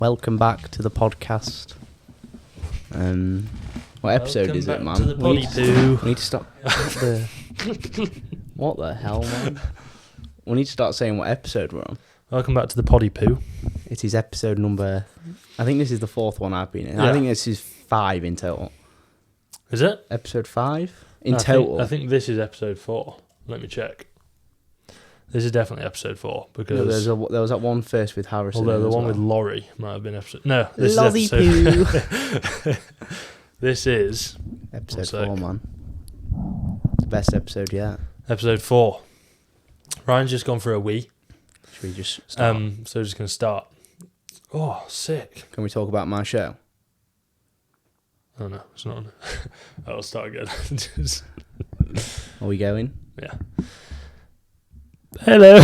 Welcome back to the podcast. What episode is it, man? To the potty poo. We need to stop. What the hell, man? We need to start saying what episode we're on. Welcome back to the potty poo. It is episode number. I think this is the fourth one I've been in. Yeah. I think this is 5 in total. Is it? Episode 5 in total. I think this is episode 4. Let me check. This is definitely episode 4 because there was that one first with Harrison. although the one with Laurie might have been episode. No, this is episode. This is episode 4, man. The best episode yet. Episode 4. Ryan's just gone for a wee. Should we just start? So we're just gonna start. Oh, sick. Can we talk about my show? Oh no, it's not on. I'll start again. Are we going? Yeah. Hello.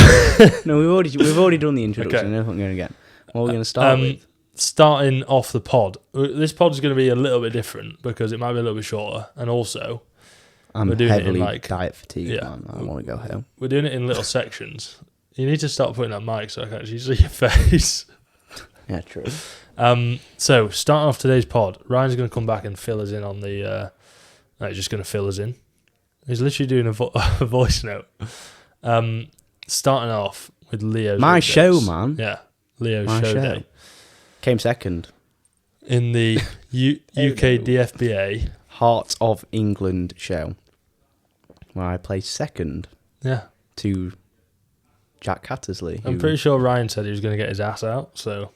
No, we've already done the introduction. Okay. I don't think we're going again. What are we going to start with? Starting off the pod. This is going to be a little bit different because it might be a little bit shorter, and also I'm we're doing heavily it in diet fatigue, yeah. man. I want to go home. we're doing it in little sections. You need to start putting that mic so I can actually see your face. Yeah, true. So starting off today's pod, Ryan's going to come back and fill us in on the. He's just going to fill us in. He's literally doing a voice note. Starting off with Leo's. My updates. show, man. Yeah, Leo's My show show. day Came second. in the UK DFBA. Heart of England show, where I placed second Yeah, to Jack Cattersley. I'm pretty sure Ryan said he was going to get his ass out. So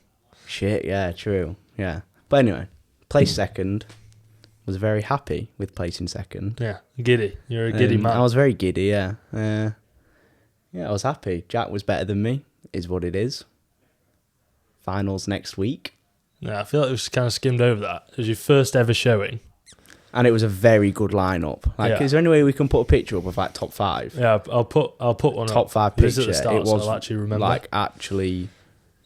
Shit, yeah, true. Yeah. But anyway, placed second. Was very happy with placing second. yeah, giddy. You're a giddy man. I was very giddy, yeah. Yeah, I was happy. Jack was better than me, is what it is. Finals next week. Yeah, I feel like it was kind of skimmed over that. It was your first ever showing. And it was a very good lineup. Like, Yeah. is there any way we can put a picture up of like top 5? Yeah, I'll put one Top up. 5 This is picture. at the start, It was so I'll actually remember. like actually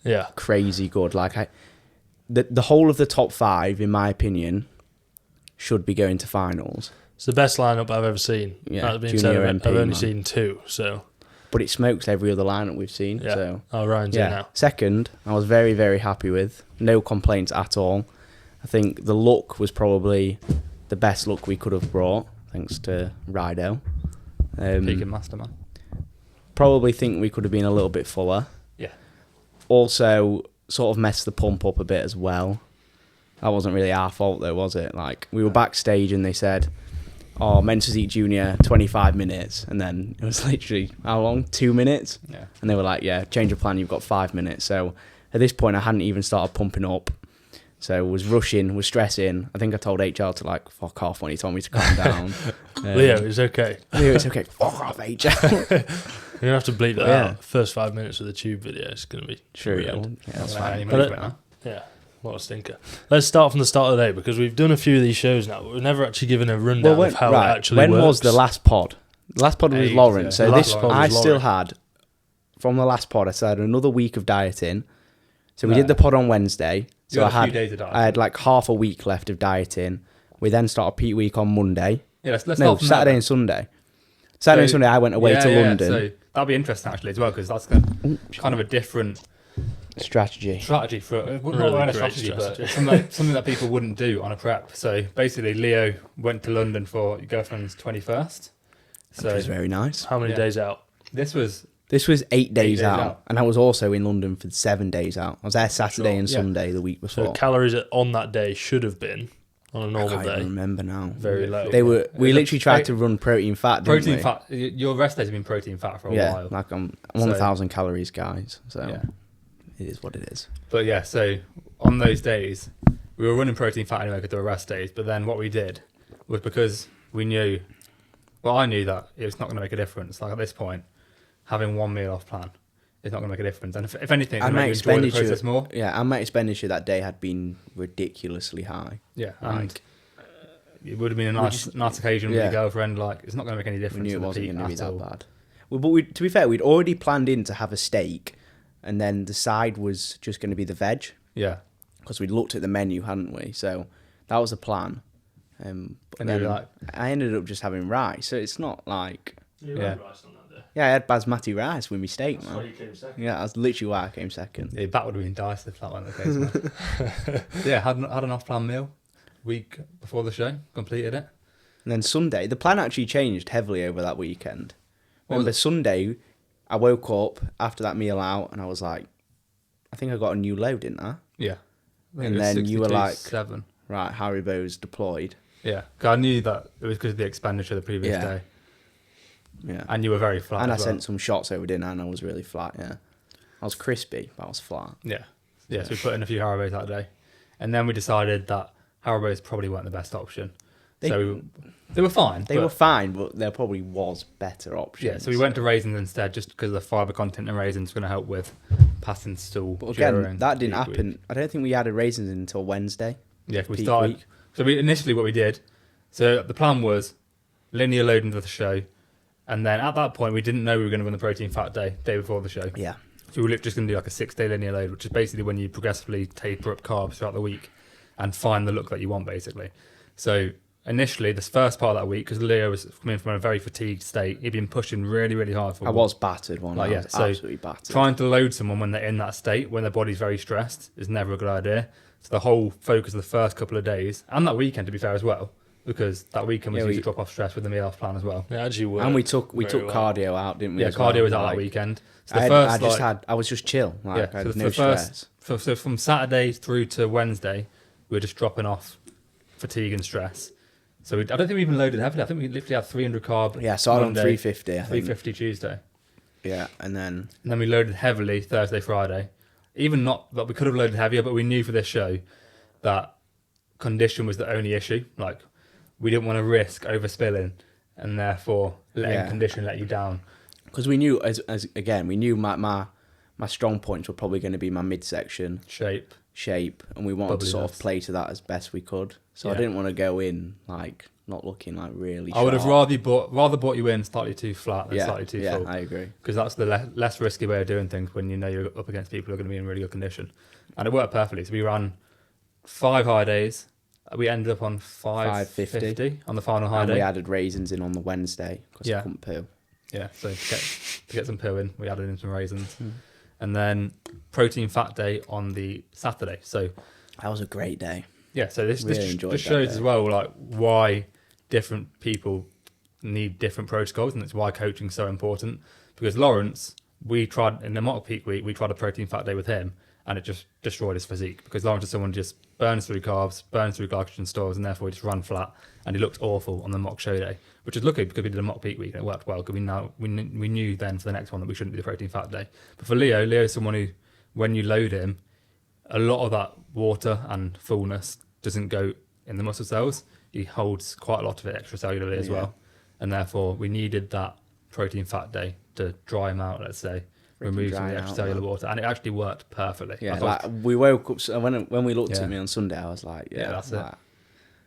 Yeah, crazy good. Like the whole of the top 5, in my opinion, should be going to finals. it's the best lineup I've ever seen. Yeah, That being junior said, MP, I've only man. seen 2. So But it smokes every other lineup we've seen. yeah, So Ryan's in yeah, now. second, I was very, very happy with. No complaints at all. I think the look was probably the best look we could have brought, thanks to Rido. Vegan master, man. Probably think we could have been a little bit fuller. Yeah. Also, sort of messed the pump up a bit as well. That wasn't really our fault though, was it? Like, we were backstage and they said, oh, men's physique junior, 25 minutes. And then it was literally, how long? 2 minutes? Yeah. And they were like, yeah, change of plan, you've got 5 minutes. So at this point, I hadn't even started pumping up. So was rushing, was stressing. I think I told HR to like fuck off when he told me to calm down. Leo, it's okay. Leo, it's okay. Fuck off, HR. You're going to have to bleep that Yeah. out. First 5 minutes of the tube video is going to be True, yeah. ruined. Yeah, that's Not gonna fine. have But any money for it now. Yeah, what a stinker. Let's start from the start of the day because we've done a few of these shows now, but we've never actually given a rundown of how it actually when works. was the last pod? The last pod was Ages Lauren. ago. So The this last pod was I still Lauren. had, from the last pod, I still had another week of dieting. So we No. did the pod on Wednesday. So You I had a had few days of dieting. I had like half a week left of dieting. We then started peak week on Monday. Yeah, let's No, start from Saturday that. and Sunday. Saturday and Sunday I went away to London. So that'll be interesting actually as well because that's kind of a different Strategy. strategy for not Really really a great strategy, strategy. but something that people wouldn't do on a prep. So basically, Leo went to London for your girlfriend's 21st. Which So was very nice. How many Yeah. days out? this was This was 8 days, days out, out. and I was also in London for 7 days out. I was there Saturday Sure, and yeah. Sunday the week So before. calories on that day should have been, on a I normal can't day, even remember now. very low. They were. We It literally looks- tried to run protein fat. Didn't protein we? fat. Your rest days have been protein fat for a Yeah, while. like I'm on So- 1,000 calories, guys. So Yeah. it is what it is. But yeah, so on those days, we were running protein fat anyway because they were rest days. But then what we did was because we knew, well, I knew that it was not going to make a difference. Like at this point, having one meal off plan is not going to make a difference. And if anything, it's And going my to enjoy the expenditure, process more. yeah, and my expenditure that day had been ridiculously high. Yeah, Like, and it would have been a nice occasion with yeah. your girlfriend. Like it's not going to make any we difference. knew it in the wasn't peak going to be at that all. bad. Well, but to be fair, we'd already planned in to have a steak, and then the side was just going to be the veg Yeah, because we'd looked at the menu, hadn't we? So that was the plan. But And then then, like- I ended up just having rice, so it's not like Yeah. rice on that day. Yeah, I had basmati rice with my steak, That's why man. you came second. Yeah, that's literally why I came second. Yeah, that would have been diced if that weren't the case, man. Yeah, had an off-plan meal week before the show, completed it. And then Sunday, the plan actually changed heavily over that weekend. What was Remember, Sunday, I woke up after that meal out and I was like, I think I got a new load, didn't I? Yeah. I think And it was then you were like, 62.7. right, Haribo's deployed. Yeah, 'cause I knew that it was because of the expenditure the previous Yeah. day. Yeah. And you were very flat And I as well. sent some shots over dinner and I was really flat, yeah. I was crispy, but I was flat. Yeah. Yeah, so we put in a few Haribos that day. And then we decided that Haribos probably weren't the best option. So they were fine. They were fine, but there probably was better options. Yeah, so we went to raisins instead just because the fibre content in raisins is going to help with passing stool. But again, during that didn't peak happen. week. I don't think we added raisins until Wednesday. Yeah, we peak started. week. So we initially what we did, so the plan was linear loading to the show. And then at that point, we didn't know we were going to run the protein fat day before the show. Yeah. So we were just going to do like a 6-day linear load, which is basically when you progressively taper up carbs throughout the week and find the look that you want, basically. So initially, this first part of that week, because Leo was coming from a very fatigued state, he'd been pushing really, really hard for. I was battered one. Like, I yeah, was so absolutely battered. Trying to load someone when they're in that state, when their body's very stressed, is never a good idea. So the whole focus of the first couple of days, and that weekend to be fair as well, because that weekend was used to drop off stress with the meal off plan as well. Yeah, actually worked. And we took very well. cardio out, didn't we? Yeah, as well? cardio was out Like, that weekend. So I was just chill. Like, I had no stress. So from Saturday through to Wednesday, we were just dropping off fatigue and stress. So I don't think we even loaded heavily. I think we literally had 300 carb. Yeah, so I was on Monday, 350. I think. 350 Tuesday. Yeah, and then We loaded heavily Thursday, Friday. Even not that we could have loaded heavier, but we knew for this show that condition was the only issue. Like, we didn't want to risk overspilling and therefore letting condition let you down. because we knew as again we knew my strong points were probably going to be my midsection Shape. and we wanted to sort of Bubbliness. play to that as best we could. So I Yeah. didn't want to go in like not looking like really. I would have sharp. rather brought you in slightly too flat than slightly too full. I agree. Because that's the less risky way of doing things when you know you're up against people who are going to be in really good condition. And it worked perfectly. So we ran 5 high days. We ended up on 550 on the final high And day. we added raisins in on the Wednesday because Yeah. I couldn't poo. Yeah, so to get some poo in, we added in some raisins. And then protein fat day on the Saturday. So That was a great day. yeah, so this Really enjoyed this that shows day. as well like why different people need different protocols, and it's why coaching is so important. Because Lawrence, we tried in the mock peak week, we tried a protein fat day with him, and it just destroyed his physique. Because Lawrence is someone who just burns through carbs, burns through glycogen stores, and therefore he just ran flat, and he looked awful on the mock show day. Which is lucky because we did a mock peak week and it worked well. Because we knew then for the next one that we shouldn't do the protein fat day. But for Leo is someone who, when you load him, a lot of that water and fullness doesn't go in the muscle cells. He holds quite a lot of it extracellularly as well. And therefore, we needed that protein fat day to dry him out, let's say, remove some of the dry out, extracellular man. water. And it actually worked perfectly. Yeah, I thought- like we woke up. So when we looked Yeah. at me on Sunday, I was like, Yeah, that's it. like,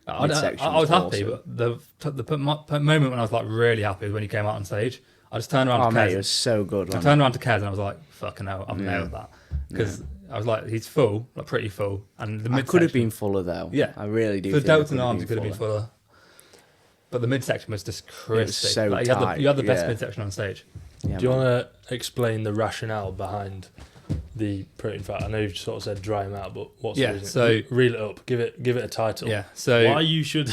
I midsection was was happy, awesome. but the moment when I was like really happy was when he came out on stage. I just turned around Oh to mate, Kez. it was so good. I wasn't turned around to Kez and I was like, fucking hell, I've Yeah. nailed that. Because I was like, he's full, like pretty full. And the it? I midsection, could have been fuller though. Yeah. I really do. for the think I delts and arms, it could have been fuller. fuller. But the midsection was just crispy. so like, tight, you had the best yeah. midsection on stage. Yeah, Do you man. want to explain the rationale behind the protein fat? I know you've sort of said dry them out, but what's Yeah, the reason? so- Reel it up. Give it a title. Yeah. So Why you should?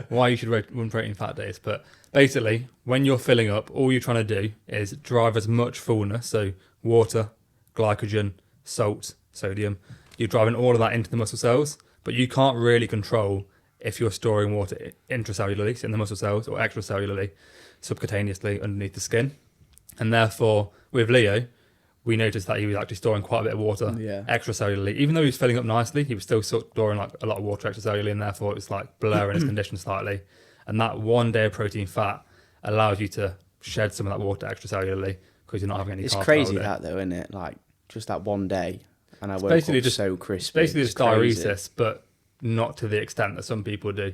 why you should run protein fat days. But basically, when you're filling up, all you're trying to do is drive as much fullness, so water, glycogen, salt, sodium. You're driving all of that into the muscle cells, but you can't really control if you're storing water intracellularly, so in the muscle cells, or extracellularly, subcutaneously underneath the skin. And therefore, with Leo, we noticed that he was actually storing quite a bit of water Yeah. extracellularly. Even though he was filling up nicely, he was still storing like a lot of water extracellularly, and therefore it's like blurring his condition slightly. And that 1 day of protein fat allows you to shed some of that water extracellularly because you're not having any It's carbs crazy all day. that though, isn't it? Like just that one day, and I woke basically up just- so crispy. It's basically It's just crazy. diuresis, but not to the extent that some people do.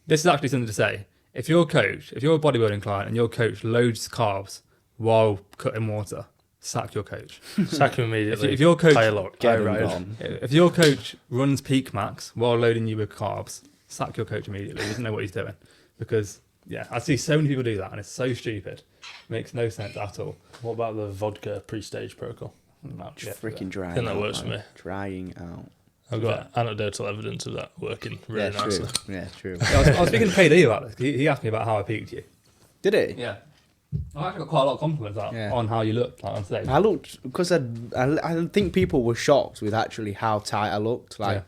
This is actually something to say. If you're a bodybuilding client and your coach loads carbs while cutting water, sack your coach. Sack him immediately. If your coach- Tyre lock. Get High them ride. gone. If your coach runs peak max while loading you with carbs, sack your coach immediately. He doesn't know what he's doing because Yeah, I see so many people do that, and it's so stupid. Makes no sense at all. What about the vodka pre-stage protocol? Just freaking drying I think that out, works for man. me. Drying out. I've got anecdotal evidence of that working really nicely. True. Yeah, true. I was speaking to KD about this. He asked me about how I peaked you. Did he? Yeah. I actually got quite a lot of compliments on how you looked on stage. I looked, because I think people were shocked with actually how tight I looked. Like,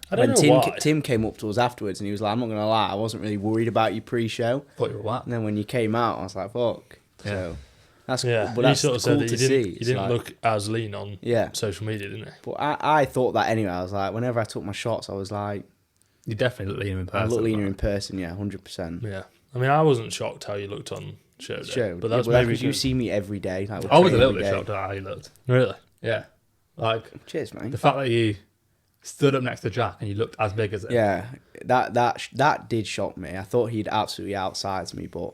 I don't when know why. Tim came up to us afterwards and he was like, I'm not going to lie, I wasn't really worried about you pre-show. Thought you were what? And then when you came out, I was like, fuck. Yeah. So that's, Yeah, but he that's sort of cool said that to he see. didn't It's like, look as lean on social media, didn't he? But I thought that anyway. I was like, whenever I took my shots, I was like, You definitely look leaner in person. I look leaner in person, yeah, 100%. Yeah. I mean, I wasn't shocked how you looked on show day. But that's maybe maybe because you see me every day. Like, I was a little bit shocked at how you looked. Really? Yeah. Like, cheers, mate. the fact that you stood up next to Jack and you looked as big as him. Yeah, that did shock me. I thought he'd absolutely outsize me, but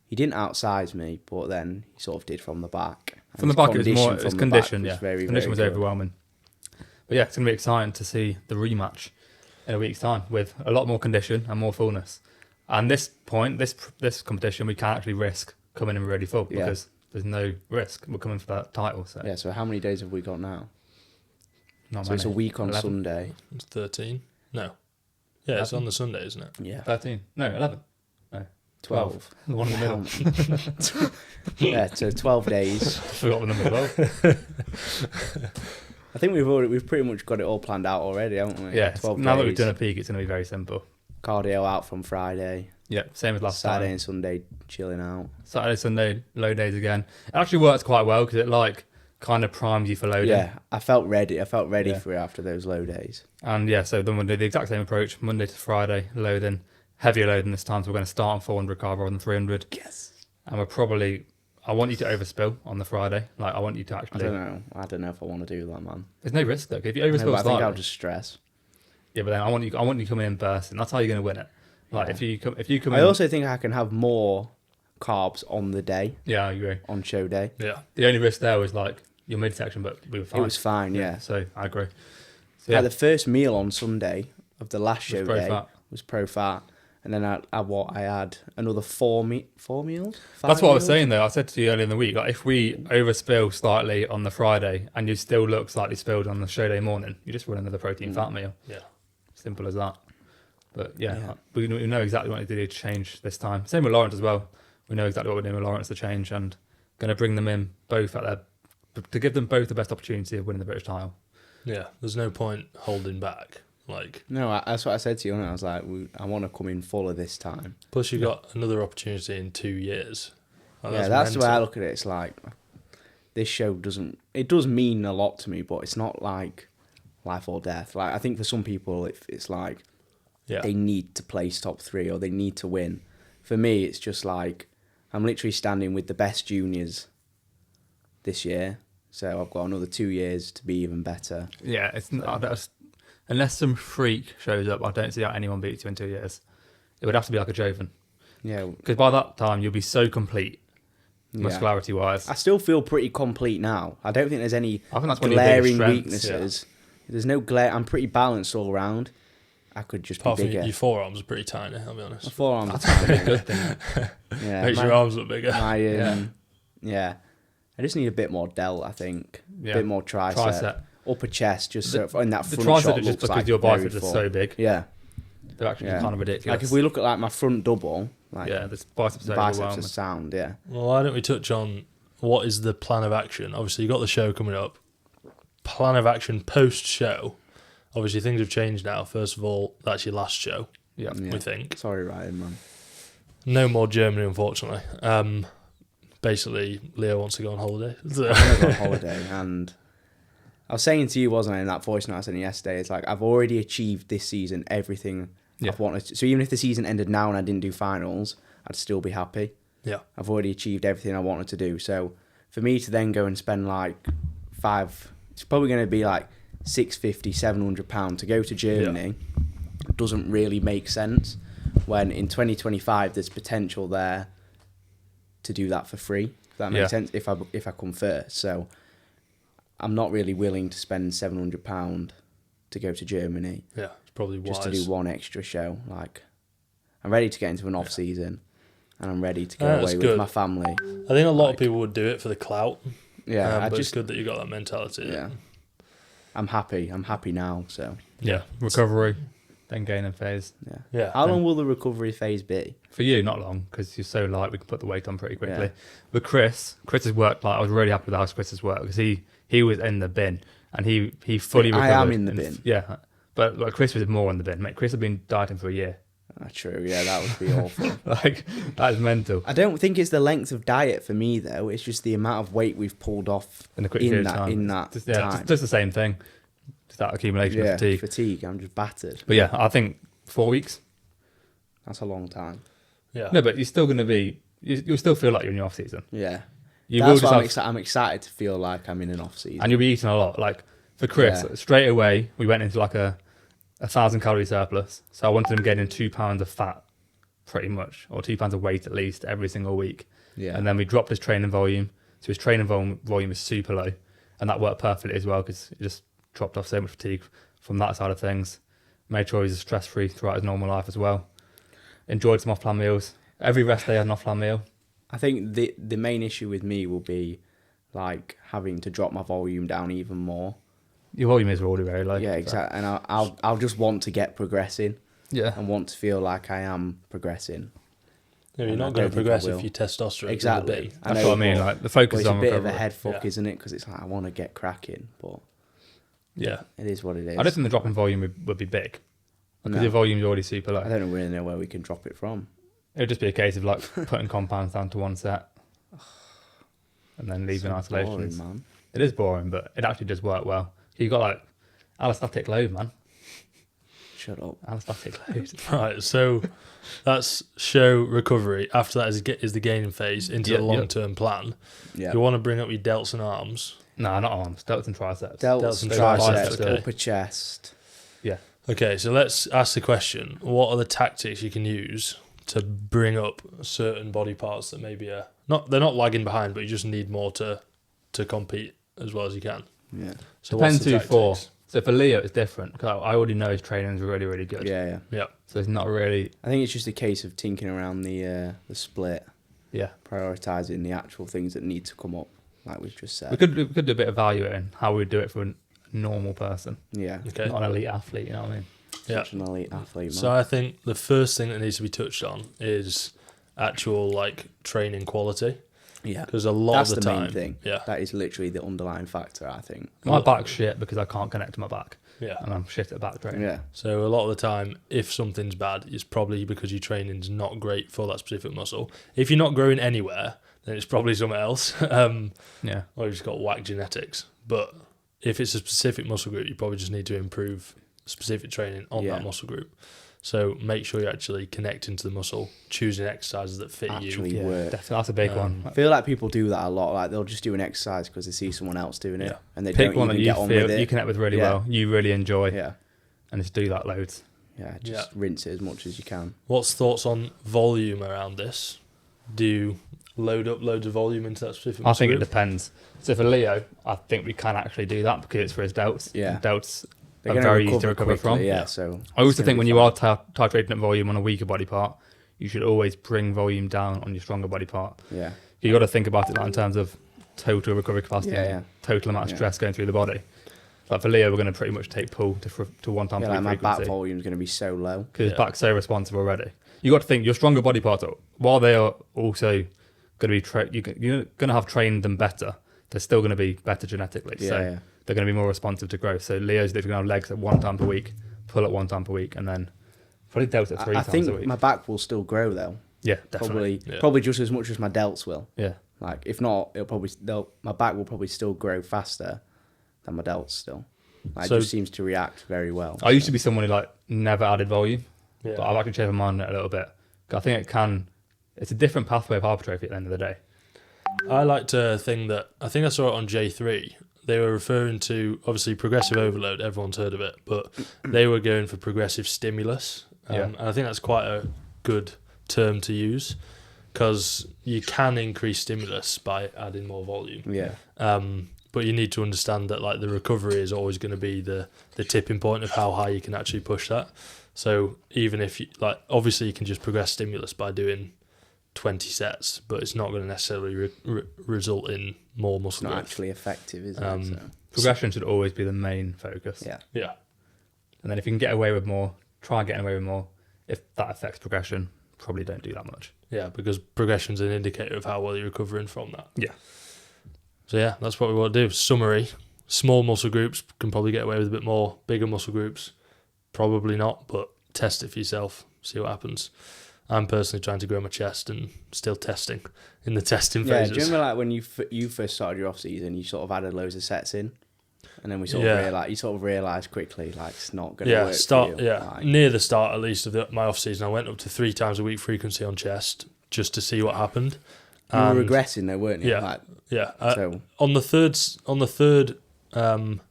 he didn't outsize me. But then he sort of did from the back. From the back, it was more. It was condition. Yeah, very, condition was very overwhelming. But yeah, it's gonna be exciting to see the rematch in a week's time with a lot more condition and more fullness. And this competition, we can't actually risk coming in really full because there's no risk. We're coming for that title. So yeah. So how many days have we got now? Not so many. it's a week on 11? Sunday. It's 13. No. Yeah, it's on the Sunday, isn't it? Yeah. 13. No, 11. No. 12. The one in the middle. Yeah, so 12 days. Forgot the number 12. I think we've pretty much got it all planned out already, haven't we? Yeah. 12 Now that we've days. done a peak, it's going to be very simple. Cardio out from Friday. Yeah, same as last Saturday time. and Sunday chilling out. Saturday, Sunday, low days again. It actually works quite well because it kind of primes you for loading. Yeah, I felt ready. Yeah. For it after those low days. And yeah, so then we'll do the exact same approach, Monday to Friday, loading, heavier loading this time. So we're going to start on 400 carb rather than 300. Yes. And I want you to overspill on the Friday. Like, I want you to actually... I don't know if I want to do that, man. There's no risk, though. If you No, overspill but I think slightly... I'll just stress. Yeah, but then I want you coming in bursting. That's how you're going to win it. Like, if you come in... I also think I can have more carbs on the day, Yeah, I agree. on show day. Yeah. The only risk there was, like, your midsection, but we were fine. It was fine, yeah. So, I agree. So, Like the first meal on Sunday of the last show pro day fat. was pro fat. And then I had another four meals? That's what I was meals? saying, though. I said to you earlier in the week, like, if we overspill slightly on the Friday and you still look slightly spilled on the show day morning, you just run another protein fat meal. Yeah. Simple as that. But yeah. We know exactly what we need to do to change this time. Same with Lawrence as well. We know exactly what we're doing with Lawrence to change and going to bring them in both to give them both the best opportunity of winning the British title. Yeah. There's no point holding back. Like, No, that's what I said to you. And I was like, I want to come in fuller this time. plus you got another opportunity in 2 years. Like, That's the way I mental. look at it. It's like, this show does mean a lot to me, but it's not like life or death. Like, I think for some people, it's like they need to place top 3 or they need to win. For me, it's just like, I'm literally standing with the best juniors this year. So I've got another 2 years to be even better. Yeah, unless some freak shows up, I don't see how anyone beats you in 2 years. It would have to be like a Joven. Yeah. Because by that time, you'll be so complete, muscularity-wise. I still feel pretty complete now. I don't think there's any I think that's one of your biggest glaring strengths, weaknesses. There's no glare. I'm pretty balanced all around. I could just Apart be from bigger. your forearms are pretty tiny, I'll be honest. My forearms are That's a tiny. good thing. Yeah, Makes your arms look bigger. Yeah. I just need a bit more delt, I think. Yeah. A bit more tricep. Upper chest, just so in that The front shot tricep is just looks because like your very biceps are full. so big. Yeah. They're actually Yeah. kind of ridiculous. Like if we look at like my front double, like yeah, the biceps the are biceps overwhelming. are sound, yeah. Well, why don't we touch on what is the plan of action? Obviously, you've got the show coming up. Plan of action post-show. Obviously, things have changed now. First of all, that's your last show, Yeah. we think. Sorry, Ryan, man. No more Germany, unfortunately. Basically, Leo wants to go on holiday. So- I'm gonna go on holiday, and I was saying to you, wasn't I, in that voice note I sent you yesterday, it's like I've already achieved this season everything I've wanted to. So even if the season ended now and I didn't do finals, I'd still be happy. Yeah. I've already achieved everything I wanted to do. So for me to then go and spend like it's probably going to be like £650-700 to go to Germany doesn't really make sense when in 2025 there's potential there to do that for free. If that makes sense, if I come first. So I'm not really willing to spend £700 to go to Germany. Yeah, it's probably wise. Just to do one extra show. Like, I'm ready to get into an off season, and I'm ready to go That's away good. with my family. I think a lot of people would do it for the clout. Yeah, but it's good that you got that mentality. Yeah, I'm happy. I'm happy now. So Yeah. Recovery, then gaining phase. yeah. Yeah. How long will the recovery phase be? For you, not long, because you're so light, we can put the weight on pretty quickly. Yeah. But Chris's work, like I was really happy with how Chris's work, because he was in the bin, and he fully recovered. I am in the bin. Yeah, but like Chris was more in the bin. Mate, Chris had been dieting for a year. True. Yeah, that would be awful. Like, that is mental. I don't think it's the length of diet for me though. It's just the amount of weight we've pulled off In a quick period of time. in that Just, time. just the same thing. Just that accumulation of fatigue. Fatigue. I'm just battered. But yeah, I think 4 weeks. That's a long time. Yeah. No, but you're still going to be. You'll still feel like you're in your off season. Yeah. You That's will why just I'm excited to feel like I'm in an off season. and you'll be eating a lot. Like for Chris, Yeah. straight away we went into like a 1,000 calorie surplus. So I wanted him getting 2 pounds of fat, pretty much, or 2 pounds of weight at least every single week. Yeah. And then we dropped his training volume. So his training volume is super low, and that worked perfectly as well because it just dropped off so much fatigue from that side of things. Made sure he was stress free throughout his normal life as well. Enjoyed some off-plan meals. Every rest day had an off-plan meal. I think the main issue with me will be like having to drop my volume down even more. Your volume is already very low. Yeah, exactly. And I'll just want to get progressing Yeah. and want to feel like I am progressing. Yeah, you're And I not going don't to think I progress will. if your testosterone Exactly. is in the bin. That's what I mean. but- Like the but focus it's is on a bit of a recovery. head fuck, Yeah. isn't it? Because it's like I want to get cracking, but Yeah. it is what it is. I don't think the drop in volume would be big because No. your volume's already super low. I don't really know where we can drop it from. It would just be a case of like putting compounds down to one set and then leaving So isolations. boring, man. It is boring, but it actually does work well. You got like allostatic load, man. Shut up. Allostatic load. Right, so that's show recovery. After that is the gaining phase into Yeah, the yeah. long-term plan. Yeah. You want to bring up your delts and arms. No, not arms. Delts and triceps. Delts and and triceps, triceps, okay. upper chest. Yeah. Okay, so let's ask the question: what are the tactics you can use to bring up certain body parts that maybe are they're not lagging behind, but you just need more to compete as well as you can? Yeah. So Depends what's the who for. tactics? So for Leo, it's different because I already know his training is really, really good. Yeah, yeah. Yeah. So it's not really. I think it's just a case of tinkering around the split, Yeah. prioritising the actual things that need to come up, like we've just said. We could do a bit of value in how we do it for a normal person, Yeah. Okay. not an elite athlete. You know what I mean? Yeah. Such an elite athlete, man. So I think the first thing that needs to be touched on is actual like training quality, yeah. because a lot That's of the the time, main thing. yeah, That is literally the underlying factor, I think. My back's shit because I can't connect to my back, yeah. and I'm shit at back training. Yeah. So a lot of the time, if something's bad, it's probably because your training's not great for that specific muscle. If you're not growing anywhere, then it's probably something else, Yeah. or you've just got whack genetics. But if it's a specific muscle group, you probably just need to improve specific training on Yeah. that muscle group. So make sure you're actually connecting to the muscle, choosing exercises that fit Actually you. Yeah, work. definitely. That's a big one. I feel like people do that a lot. Like they'll just do an exercise because they see someone else doing it, Yeah. and they Pick don't one that even you get on feel with it. you connect with really Yeah. well, you really enjoy, Yeah. and just do that loads. Yeah. Just rinse it as much as you can. What's thoughts on volume around this? Do you load up loads of volume into that specific I muscle think it group? depends. So for Leo, I think we can actually do that because it's for his delts. Yeah. Delts They're are gonna very easy to recover quickly, from. Yeah. Yeah. So I also it's gonna think be when you fine. are titrating at volume on a weaker body part, you should always bring volume down on your stronger body part. Yeah. You got to think about it like in terms of total recovery capacity, Yeah, and yeah. total amount of Yeah. stress going through the body. Like for Leo, we're going to pretty much take pull to 1 time Yeah, per like my week back frequency volume is going to be so low. because his Yeah. back's so responsive already. You got to think your stronger body parts, while they are also going to be you're going to have trained them better. They're still going to be better genetically, Yeah, so yeah. they're going to be more responsive to growth. So Leo's literally going to have legs at 1 time per week, pull at 1 time per week, and then probably delts at 3 I times a think week. my back will still grow though. Yeah, definitely. Probably just as much as my delts will. Yeah. Like if not, my back will probably still grow faster than my delts still. Like, So- it just seems to react very well. I used to be someone who like never added volume, Yeah. but I've actually changed my mind on it a little bit. 'Cause I think it's a different pathway of hypertrophy at the end of the day. I like to think that, I think I saw it on J3. They were referring to, obviously, progressive overload. Everyone's heard of it, but they were going for progressive stimulus. Yeah. And I think that's quite a good term to use because you can increase stimulus by adding more volume. Yeah. but you need to understand that like the recovery is always going to be the tipping point of how high you can actually push that. So even if you like, obviously you can just progress stimulus by doing 20 sets, but it's not going to necessarily result in more muscle It's not growth. actually effective, is it? So. Progression should always be the main focus. Yeah. Yeah. And then if you can get away with more, try getting away with more. If that affects progression, probably don't do that much. Yeah, because progression's an indicator of how well you're recovering from that. Yeah. So yeah, that's what we want to do. Summary: small muscle groups can probably get away with a bit more. Bigger muscle groups, probably not. But test it for yourself. See what happens. I'm personally trying to grow my chest and still testing in the testing Yeah, phases. do you remember like when you first started your off season, you sort of added loads of sets in, and then we sort of realised quickly like it's not going to work. For you. Like, near the start at least of my off season, I went up to 3 times a week frequency on chest just to see what happened. you were regressing though, weren't you? Yeah, Like, yeah. so On the third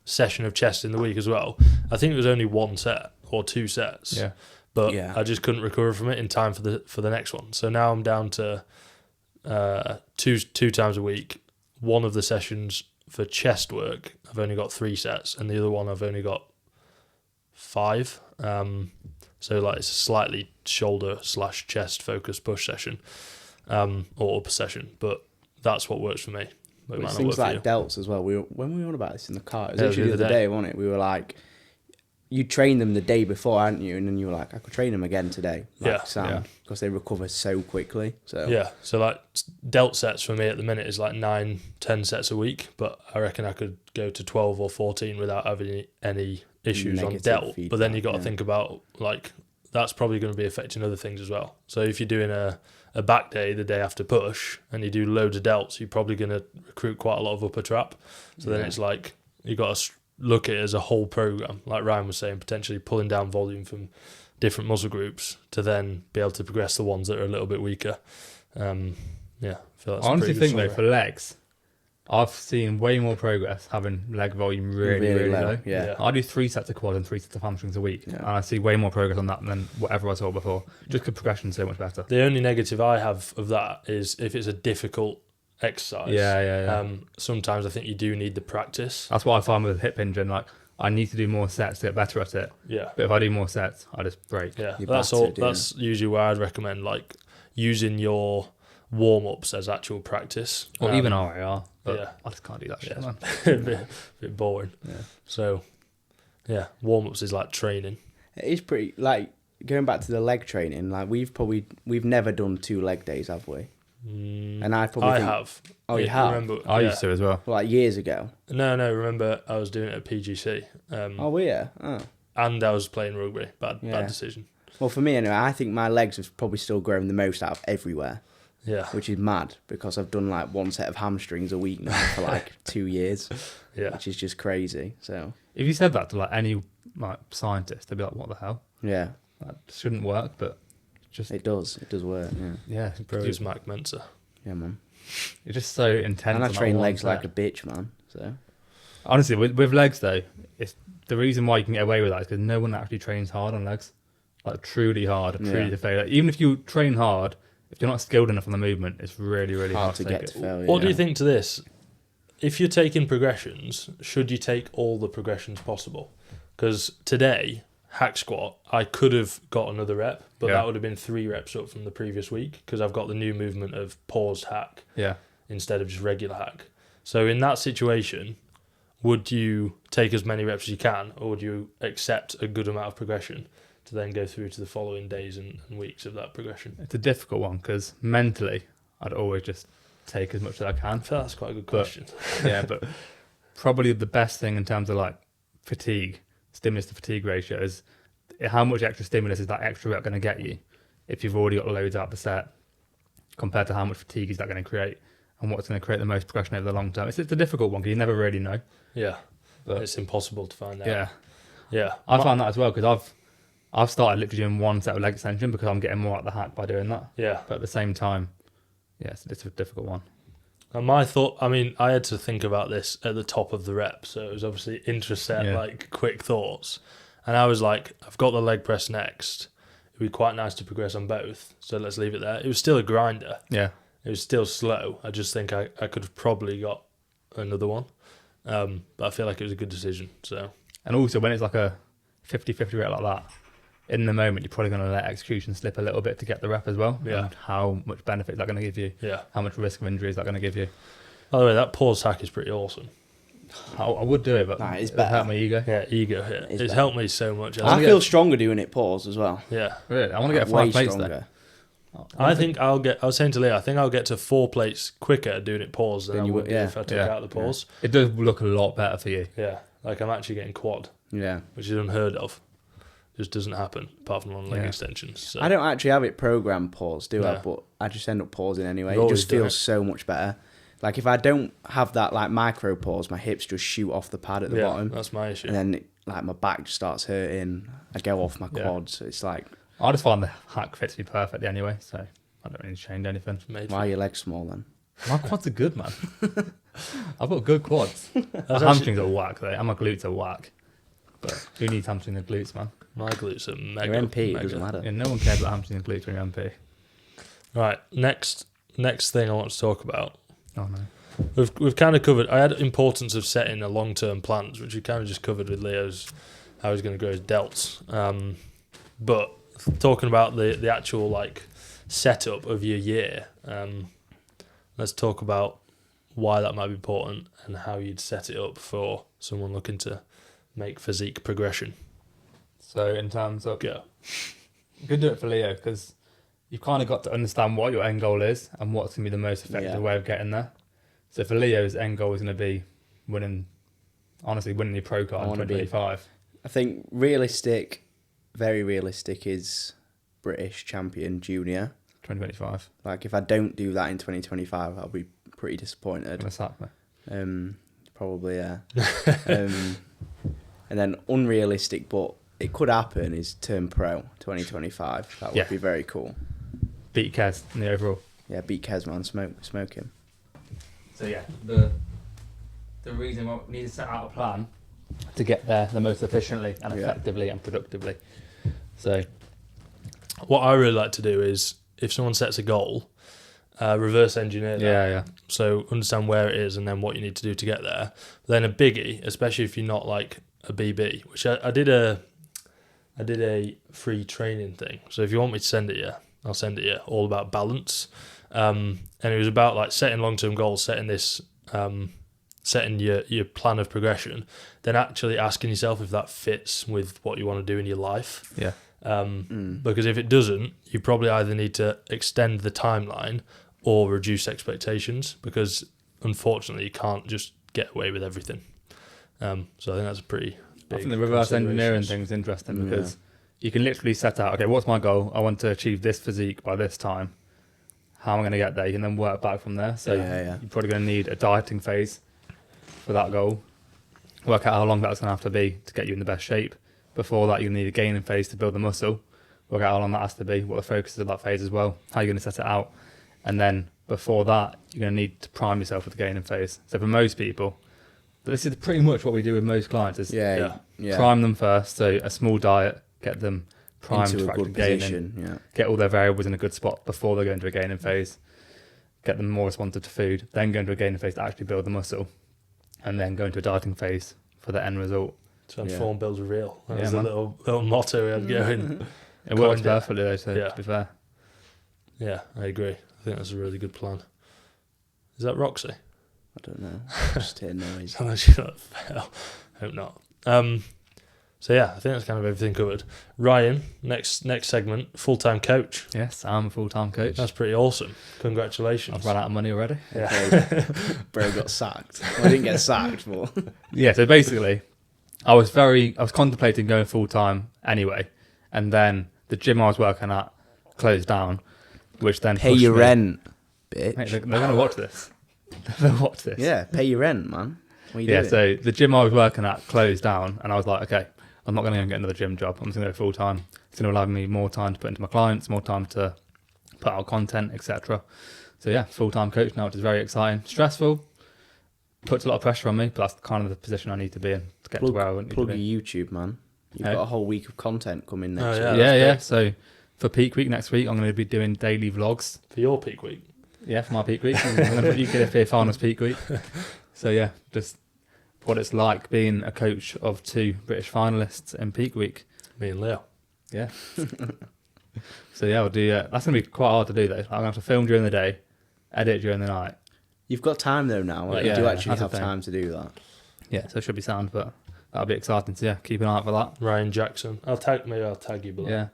session of chest in the week as well, I think it was only 1 set or 2 sets. Yeah. But Yeah. I just couldn't recover from it in time for the next one. So now I'm down to two times a week. One of the sessions for chest work, I've only got 3 sets, and the other one I've only got 5. So like it's a slightly shoulder/chest focused push session, or upper session. But that's what works for me. But it might not things work for like you. delts as well. When we were on about this in the car, it was Yeah, literally the other day, wasn't it? We were like, you trained them the day before, hadn't you? And then you were like, I could train them again today. Like, Yeah, sound, because they recover so quickly. So Yeah, so like delt sets for me at the minute is like 9-10 sets a week, but I reckon I could go to 12 or 14 without having any issues on Negative delt. But then feedback, you got to yeah. think about like that's probably going to be affecting other things as well. So if you're doing a back day the day after push and you do loads of delts, you're probably going to recruit quite a lot of upper trap. So then Yeah. it's like you got to look at it as a whole program, like Ryan was saying, potentially pulling down volume from different muscle groups to then be able to progress the ones that are a little bit weaker. Yeah, I feel that's I a honestly pretty good think though, summary. for legs, I've seen way more progress having leg volume really low. Yeah. I do 3 sets of quad and 3 sets of hamstrings a week, Yeah. and I see way more progress on that than whatever I saw before. Just because progression's so much better. The only negative I have of that is if it's a difficult exercise. Yeah. Sometimes I think you do need the practice. That's what I find with hip hinge, and like I need to do more sets to get better at it. Yeah. But if I do more sets, I just break. Yeah. You're That's all. battered, yeah. That's usually where I'd recommend like using your warm ups as actual practice. Or even RAR. But yeah. I just can't do that shit, Yeah. man. a bit boring. Yeah. So yeah, warm ups is like training. It is pretty, like, going back to the leg training, like, we've never done 2 leg days, have we? And I probably think, have. Oh, you Yeah, have? Remember, I yeah. used to as well. like, years ago. No, remember I was doing it at PGC. Oh, were you? Oh. And I was playing rugby. Bad Yeah. decision. Well, for me anyway, I think my legs have probably still grown the most out of everywhere, Yeah. which is mad because I've done like 1 set of hamstrings a week now for like 2 years, Yeah. which is just crazy. So If you said that to like any like scientist, they'd be like, "What the hell? yeah, That shouldn't work." But just it does work. Yeah, yeah, Bro is Mike Mensa. yeah, man. it's just so intense. And I on that train one legs set. like a bitch, man. So Honestly, with legs though, it's the reason why you can get away with that is because no one actually trains hard on legs, like truly hard, truly Yeah. to failure. Even if you train hard, if you're not skilled enough on the movement, it's really hard to take get it. to failure. What do you yeah. think to this? If you're taking progressions, should you take all the progressions possible? Because today, hack squat, I could have got another rep, but Yeah. that would have been 3 reps up from the previous week because I've got the new movement of paused hack Yeah, instead of just regular hack. So in that situation, would you take as many reps as you can, or would you accept a good amount of progression to then go through to the following days and weeks of that progression? it's a difficult one because mentally, I'd always just take as much as I I can. feel that's quite a good But- question. Yeah, but probably the best thing in terms of like fatigue, stimulus to fatigue ratio is how much extra stimulus is that extra rep going to get you if you've already got loads out the set compared to how much fatigue is that going to create and what's going to create the most progression over the long term. It's a difficult one because you never really know. Yeah, But it's impossible to find out. yeah, Yeah. I found that as well because I've started literally doing 1 set of leg extension because I'm getting more out of the hack by doing that. Yeah. But at the same time, yeah, it's a difficult one. And my thought, I mean, I had to think about this at the top of the rep, so it was obviously intraset, Yeah. like quick thoughts. And I was like, I've got the leg press next. It'd be quite nice to progress on both, so let's leave it there. It was still a grinder. Yeah, It was still slow. I just think I could have probably got another one. But I feel like it was a good decision. So, And also, when it's like a 50-50 rep like that, in the moment, you're probably going to let execution slip a little bit to get the rep as well. Yeah. And how much benefit is that going to give you? yeah. How much risk of injury is that going to give you? By the way, that pause hack is pretty awesome. I would do it, but Nah, it's it'll hurt better. my ego. Yeah, ego hit. It's It's better. helped me so much. I feel stronger doing it pause as well. Yeah. Really? I want to get Way 5 plates stronger. there. I think I was saying to Leah, I think I'll get to 4 plates quicker doing it pause than Than I you would would, do yeah. if I took Yeah. out the pause. It does look a lot better for you. Yeah. Like I'm actually getting quad, Yeah. which is unheard of. Just doesn't happen apart from on leg Yeah. extensions. So. I don't actually have it programmed pause, do I? No. But I just end up pausing anyway. You've It always just done feels it. so much better. Like if I don't have that like micro pause, my hips just shoot off the pad at the bottom, That's my issue. and then like my back just starts hurting. I go off my Yeah. quads. So it's like, I just find the hack fits me perfectly anyway, so I don't really change anything. Made why are your legs small then? My quads are good, man. I've got good quads. My actually- hamstrings are whack, though, and my glutes are whack. But who needs hamstrings and glutes, man? My glutes are mega. Your MP, it mega. doesn't matter. Yeah, no one cares about hamstrings and glutes when you're MP. Right. Next thing I want to talk about. Oh, no. We've kind of covered. I had importance of setting a long-term plans, which we kind of just covered with Leo's how he's going to grow his delts. But talking about the actual like setup of your year, let's talk about why that might be important and how you'd set it up for someone looking to make physique progression. So, in terms of... Go. You could do it for Leo, because you've kind of got to understand what your end goal is and what's going to be the most effective Yeah. way of getting there. So, for Leo's end goal is going to be winning the pro card I in wanna be- 2025. I think very realistic is British champion junior. 2025. Like if I don't do that in 2025, I'll be pretty disappointed. Gonna sack me. Probably, yeah. And then unrealistic, but it could happen, is turn pro 2025. That would Yeah. be very cool. Beat Kez in the overall. Yeah, beat Kesman, smoke him. So yeah, the reason why we need to set out a plan to get there the most efficiently and Yeah. effectively and productively. So What I really like to do is if someone sets a goal, reverse engineer that. yeah. So understand where it is and then what you need to do to get there. Then a biggie, especially if you're not like a BB, which I did a free training thing. So if you want me to send it you, I'll send it you. All about balance, and it was about like setting long-term goals, setting this, setting your plan of progression, then actually asking yourself if that fits with what you want to do in your life. Yeah. Because if it doesn't, you probably either need to extend the timeline or reduce expectations, because unfortunately you can't just get away with everything. So I think that's a pretty big I think the reverse engineering considerations. thing is interesting Yeah. because you can literally set out, okay, what's my goal? I want to achieve this physique by this time. How am I going to get there? You can then work back from there. So Yeah. you're probably going to need a dieting phase for that goal. Work out how long that's going to have to be to get you in the best shape. Before that, you need a gaining phase to build the muscle. Work out how long that has to be, what the focus is of that phase as well, how you're going to set it out. And then before that, you're going to need to prime yourself with the gaining phase. So for most people, this is pretty much what we do with most clients, is Yeah. prime them first. So a small diet, get them primed Into for a actually good gaining, position. Yeah. get all their variables in a good spot before they go into a gaining phase, get them more responsive to food, then go into a gaining phase to actually build the muscle, and then go into a dieting phase for the end result. Transform, build, reveal. That Yeah, was a man. little motto we had going. It works Coined it. perfectly though, so Yeah. to be fair. Yeah, I agree. I think that's a really good plan. Is that Roxy? I don't know. Just hear noise. Sounds like she's not fail. Hope not. So yeah, I think that's kind of everything covered. Ryan, next segment, full-time coach. Yes, I'm a full-time coach. That's pretty awesome. Congratulations. I've run out of money already. Okay. Bro got sacked. Well, I didn't get sacked, but Yeah, so basically, I was contemplating going full-time anyway, and then the gym I was working at closed down, which then pay pushed your me- rent, bitch. Mate, they're going to watch this. They'll watch this. Yeah, pay your rent, man. What are you Yeah, doing? so the gym I was working at closed down, and I was like, okay, I'm not going to go and get another gym job. I'm just going to go full time. It's going to allow me more time to put into my clients, more time to put out content, etc. So yeah, full time coach now, which is very exciting. Stressful, puts a lot of pressure on me, but that's kind of the position I need to be in to get to where I want to Plug be. your YouTube, man. You've Hey. got a whole week of content coming next Oh, week. yeah. Yeah. that's So for peak week next week, I'm going to be doing daily vlogs. For your peak week. Yeah, for my peak week. I'm going to put UKFA finals peak week. So yeah, just what it's like being a coach of 2 British finalists in peak week. Me and Leo. Yeah. So yeah, we'll do. That's gonna be quite hard to do though. I'm gonna have to film during the day, edit during the night. You've got time though now. Like, Yeah, you do actually that's the have thing. time to do that. Yeah, so it should be sound, but that'll be exciting. So yeah, keep an eye out for that. Ryan Jackson. I'll tag you below. Yeah.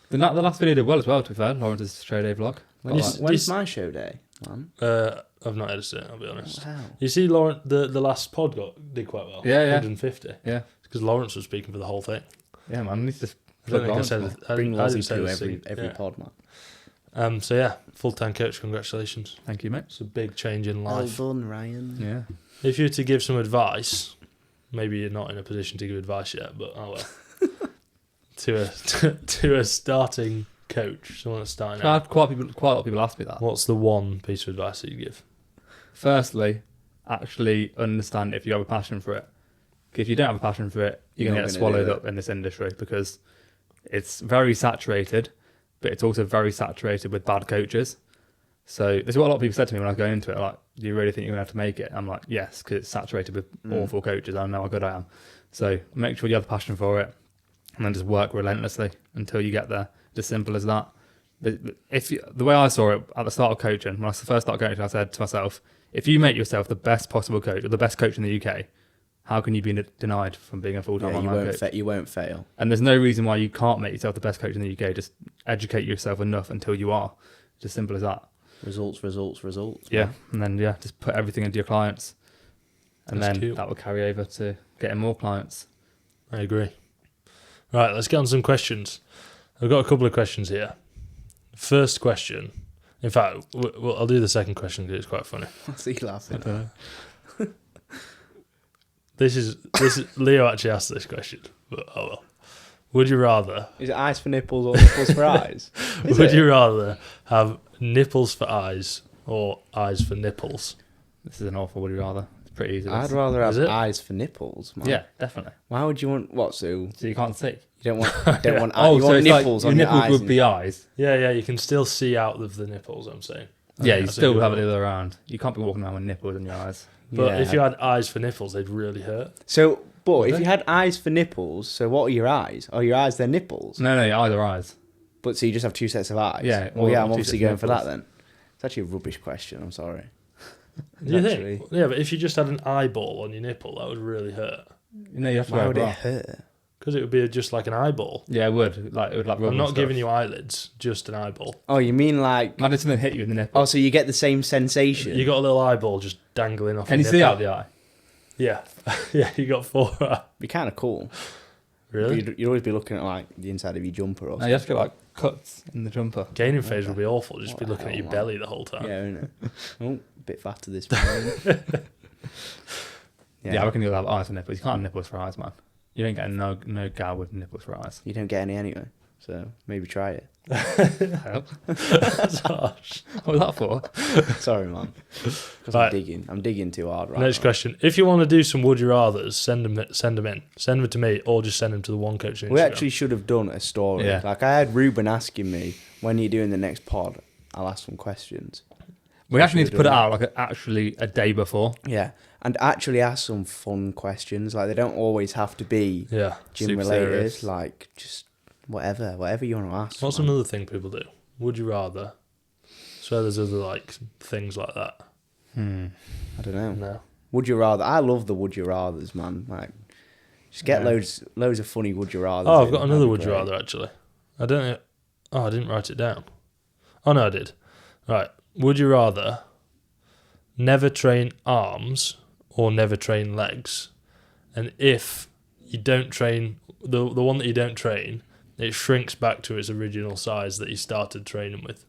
The last video did well as well, to be fair. Lawrence's show day vlog. When's my show day, man? I've not edited it, I'll be honest. Wow. You see, Lawrence, the last pod did quite well. Yeah, yeah. 150. Yeah. Because Lawrence was speaking for the whole thing. Yeah, man. I need to I don't think I Lawrence, said man. it. I Bring didn't Lozzie say to the every yeah. pod, man. So yeah, full-time coach, congratulations. Thank you, mate. It's a big change in Well life. done, Ryan. Yeah. If you were to give some advice, maybe you're not in a position to give advice yet, but oh well. to a starting coach, someone that's starting I out, had quite a lot of people ask me that. what's the one piece of advice that you give? Firstly, actually understand if you have a passion for it. If you don't have a passion for it, you're going to Not get gonna do swallowed it. up in this industry because it's very saturated, but it's also very saturated with bad coaches. So this is what a lot of people said to me when I was going into it. Like, do you really think you're going to have to make it? I'm like, yes, because it's saturated with awful coaches. I know how good I am. So make sure you have the passion for it, and then just work relentlessly until you get there. Just simple as that. But the way I saw it at the start of coaching, when I first started coaching, I said to myself, if you make yourself the best possible coach or the best coach in the UK, how can you be denied from being a full-time Yeah, online coach? you won't fail. And there's no reason why you can't make yourself the best coach in the UK. Just educate yourself enough until you are. Just simple as that. Results. Yeah, and then just put everything into your clients, and That's then cute. that will carry over to getting more clients. I agree. Right, let's get on some questions. I've got a couple of questions here. First question. In fact, I'll do the second question because it's quite funny. What's he laughing? This is Leo actually asked this question, but oh well. Would you rather? Is it eyes for nipples or nipples for eyes? Would you rather have nipples for eyes or eyes for nipples? This is an awful would you rather. It's pretty easy. I'd this. rather have Is it? eyes for nipples, man. Yeah, definitely. Why would you want what? So you So you can't see. don't want Yeah. you want so it's nipples like on your your nipples eyes. would be eyes. Yeah, you can still see out of the nipples. I'm saying. Yeah, you That's a still good have it one. the other way around. You can't be walking around with nipples in your eyes. But Yeah. if you had eyes for nipples, they'd really hurt. So, but Would if they? you had eyes for nipples, so what are your eyes? Are your eyes their nipples? No, your eyes are eyes. But so you just have two sets of eyes? Yeah, Well, or yeah, I'm two obviously sets of going for that nipples. then. It's actually a rubbish question. I'm sorry. Do you Actually- think? Yeah, but if you just had an eyeball on your nipple, that would really hurt. You know, you have to Why wear a would it bra. hurt? Because it would be just like an eyeball. Yeah, it would. Like it would like. rub I'm and not stuff. giving you eyelids, just an eyeball. Oh, you mean like? Imagine something hit you in the nipple. Oh, so you get the same sensation? You got a little eyeball just dangling off. Can you your see nipple. out the eye? Yeah, yeah. You got 4 eyes. Be kind of cool. Really? You'd always be looking at like the inside of your jumper or No, something. you have to get like cuts in the jumper. Gaining phase would be awful. Just be What the looking at hell, your man? belly the whole time. Yeah, isn't it? Oh, a bit fatter this morning. Yeah, I reckon you'll have eyes for nipples. You can't have nipples for eyes, man. You ain't getting no gal with nipples for eyes. You don't get any anyway, so maybe try it. That's harsh. What was that for? Sorry, man. Because Right. I'm digging too hard right Next now. question. If you want to do some would you rathers, send them in. Send them to me, or just send them to the one coach. We actually should have done a story. Yeah. Like I had Ruben asking me, when are you doing the next pod? I'll ask some questions. We actually need to put it done out like actually a day before. Yeah. And actually ask some fun questions. Like they don't always have to be Yeah. gym Super related. serious. Like just whatever you want to ask. What's man. another thing people do? Would you rather? So there's other like things like that. I don't know. No. Would you rather? I love the would you rathers, man. Like just get Yeah. loads of funny would you rathers. Oh, I've in. got That'd another be would you great. rather actually. I don't know. Oh, I didn't write it down. Oh no, I did. Right. Would you rather never train arms or never train legs? And if you don't train the one that you don't train, it shrinks back to its original size that you started training with.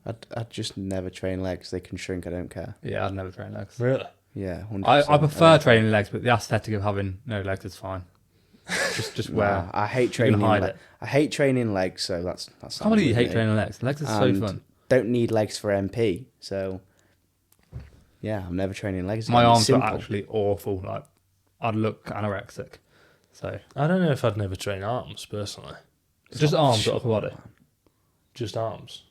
I'd just never train legs. They can shrink. I don't care. Yeah, I'd never train legs. Really? Yeah, 100%. I prefer training legs, but the aesthetic of having no legs is fine. Just Nah, where. I hate You can training. hide it. I hate training legs, so that's. I can't believe you with hate me. training legs. Legs are so And fun. Don't need legs for MP, so yeah, I'm never training legs. My again. It's arms are simple. actually awful. Like I'd look anorexic. So I don't know if I'd never train arms personally. just arms, not upper body. Just arms.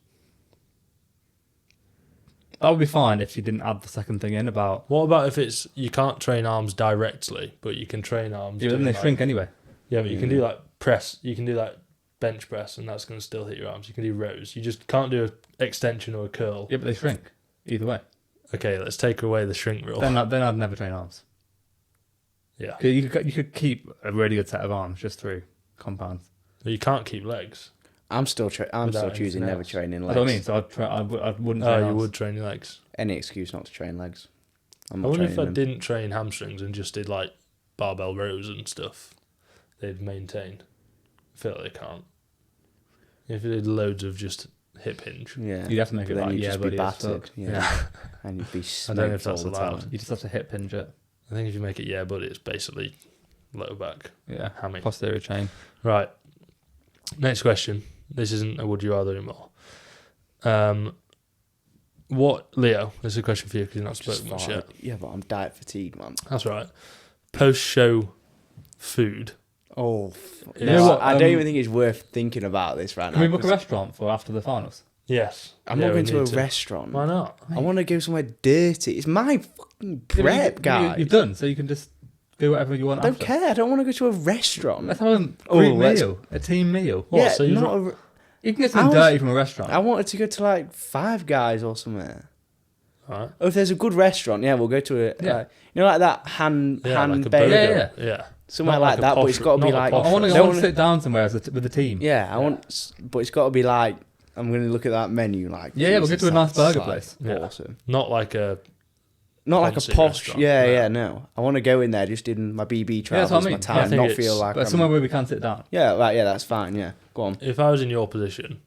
That would be fine if you didn't add the second thing in about. What about if it's you can't train arms directly, but you can train arms? Yeah, but then they doing, shrink anyway. Yeah, but you can do like press. You can do like bench press, and that's going to still hit your arms. You can do rows. You just can't do an extension or a curl. Yeah, but they shrink either way. Okay, let's take away the shrink rule. Then I'd never train arms. Yeah, 'Cause you could keep a really good set of arms just through compounds. you can't keep legs. I'm still Without choosing anything never else. training That's legs. what I mean. So I wouldn't. Oh, Train you arms. would train your legs. Any excuse not to train legs. I'm I not wonder if I training them. didn't train hamstrings and just did like barbell rows and stuff, they'd maintain. I feel like they can't. If you did loads of just hip hinge. Yeah. You'd have to make But it then like you'd just be buddy, as battered. fuck. Yeah. And you'd be I don't know if smoked that's all the time. allowed. You just have to hip hinge it. I think if you make it buddy, it's basically low back. Yeah. Hammy. Posterior chain. Right. Next question. This isn't a would you rather anymore. What, Leo, this is a question for you because you've not Just spoken much fart. yet. Yeah, but I'm diet fatigued, man. That's right. Post-show food. Oh, You no, know what, I don't even think it's worth thinking about this right Can now. we book a 'cause restaurant for after the finals? Yes. I'm Yeah, not we going to a need restaurant. Why not? I want to go somewhere dirty. It's my fucking Yeah, prep, but guy. You've done, so you can just do whatever you want I don't after. care. I don't want to go to a restaurant. Let's have a Oh, great let's- meal. A team meal. What, yeah, so you'd not ra- You can get something I was- dirty from a restaurant. I wanted to go to like Five Guys or somewhere. Right. Oh, if there's a good restaurant, yeah, we'll go to a. Yeah. Like that hand Yeah, like a bay, burger. Yeah, Yeah. somewhere Not like like a that. But posh- it's got to not be a like. posh I want to no one- sit down somewhere with the team. Yeah, I want, but it's got to be like. I'm going to look at that menu like. Yeah, we'll go Jesus, to a nice that's burger like place. Yeah. Awesome. Not like a... Not like a Fancy posh. restaurant. Yeah, No. yeah, no. I want to go in there just in my BB Yeah, trousers, that's what I my mean. time, I think not it's- feel like. But I'm, somewhere where we can sit down. yeah, right, yeah, that's fine. Yeah, go on. If I was in your position,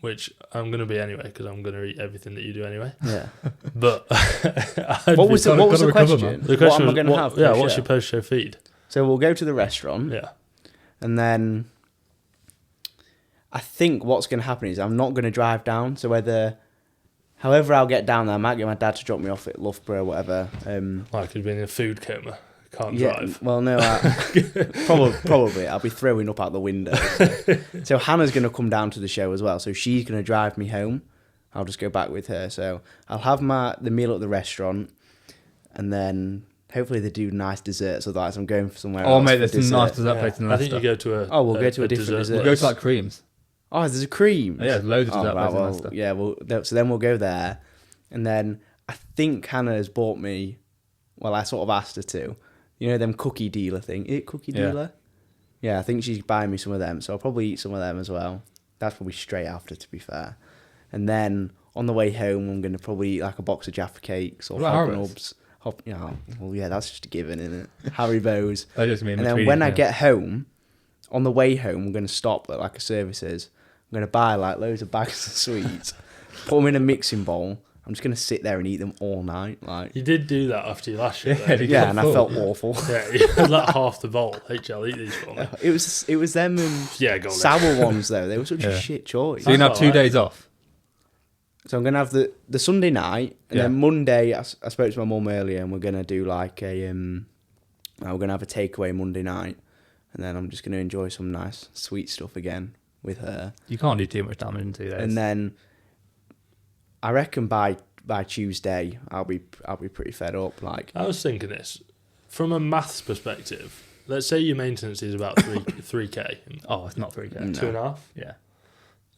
which I'm going to be anyway because I'm going to eat everything that you do anyway, Yeah. but... What was the gotta recover, question? man. The question What am I was, going to have? yeah, for what's show? your post-show feed? So we'll go to the restaurant, Yeah. and then I think what's going to happen is I'm not going to drive down. So however I'll get down there, I might get my dad to drop me off at Loughborough or whatever. Like you've been in a food coma. Can't Yeah, drive. well, no, probably I'll be throwing up out the window. So Hannah's going to come down to the show as well. So she's going to drive me home. I'll just go back with her. So I'll have the meal at the restaurant, and then hopefully they do nice desserts. Otherwise, I'm going for somewhere else. Oh, mate, for there's some dessert. nice dessert Yeah. places in I think you Leicester. go to a... Oh, we'll go to a different dessert. We'll go to like creams. Oh, there's a cream. Yeah, there's loads of Oh, dessert right, places in well, Leicester. yeah. So then we'll go there, and then I think Hannah has bought me. Well, I sort of asked her to. You know them cookie dealer thing. Is it cookie Yeah. dealer? Yeah, I think she's buying me some of them, so I'll probably eat some of them as well. That's probably straight after, to be fair. And then on the way home, I'm going to probably eat like a box of Jaffa cakes or What about Hobnobs. Well, yeah, that's just a given, isn't it? Haribo's. They just mean And then between, when I yeah. get home, on the way home, I'm going to stop at like a services. I'm going to buy like loads of bags of sweets, put them in a mixing bowl. I'm just going to sit there and eat them all night. Like, You did do that after your last show. Yeah, though. you yeah, got and I full. felt awful. Yeah, you had like half the bowl. HL, eat these for me. It was them Yeah, go on. then. sour ones though. They were such a Yeah. shit choice. So you can have That's 2 alright. days off. So I'm going to have the Sunday night, and Yeah. then Monday, I spoke to my mum earlier, and we're going to do like we're going to have a takeaway Monday night, and then I'm just going to enjoy some nice sweet stuff again with her. You can't do too much damage in 2 days. And then I reckon by Tuesday I'll be pretty fed up. Like, I was thinking this. From a maths perspective, let's say your maintenance is about 3K. oh, it's not 3K. No. 2.5? Yeah.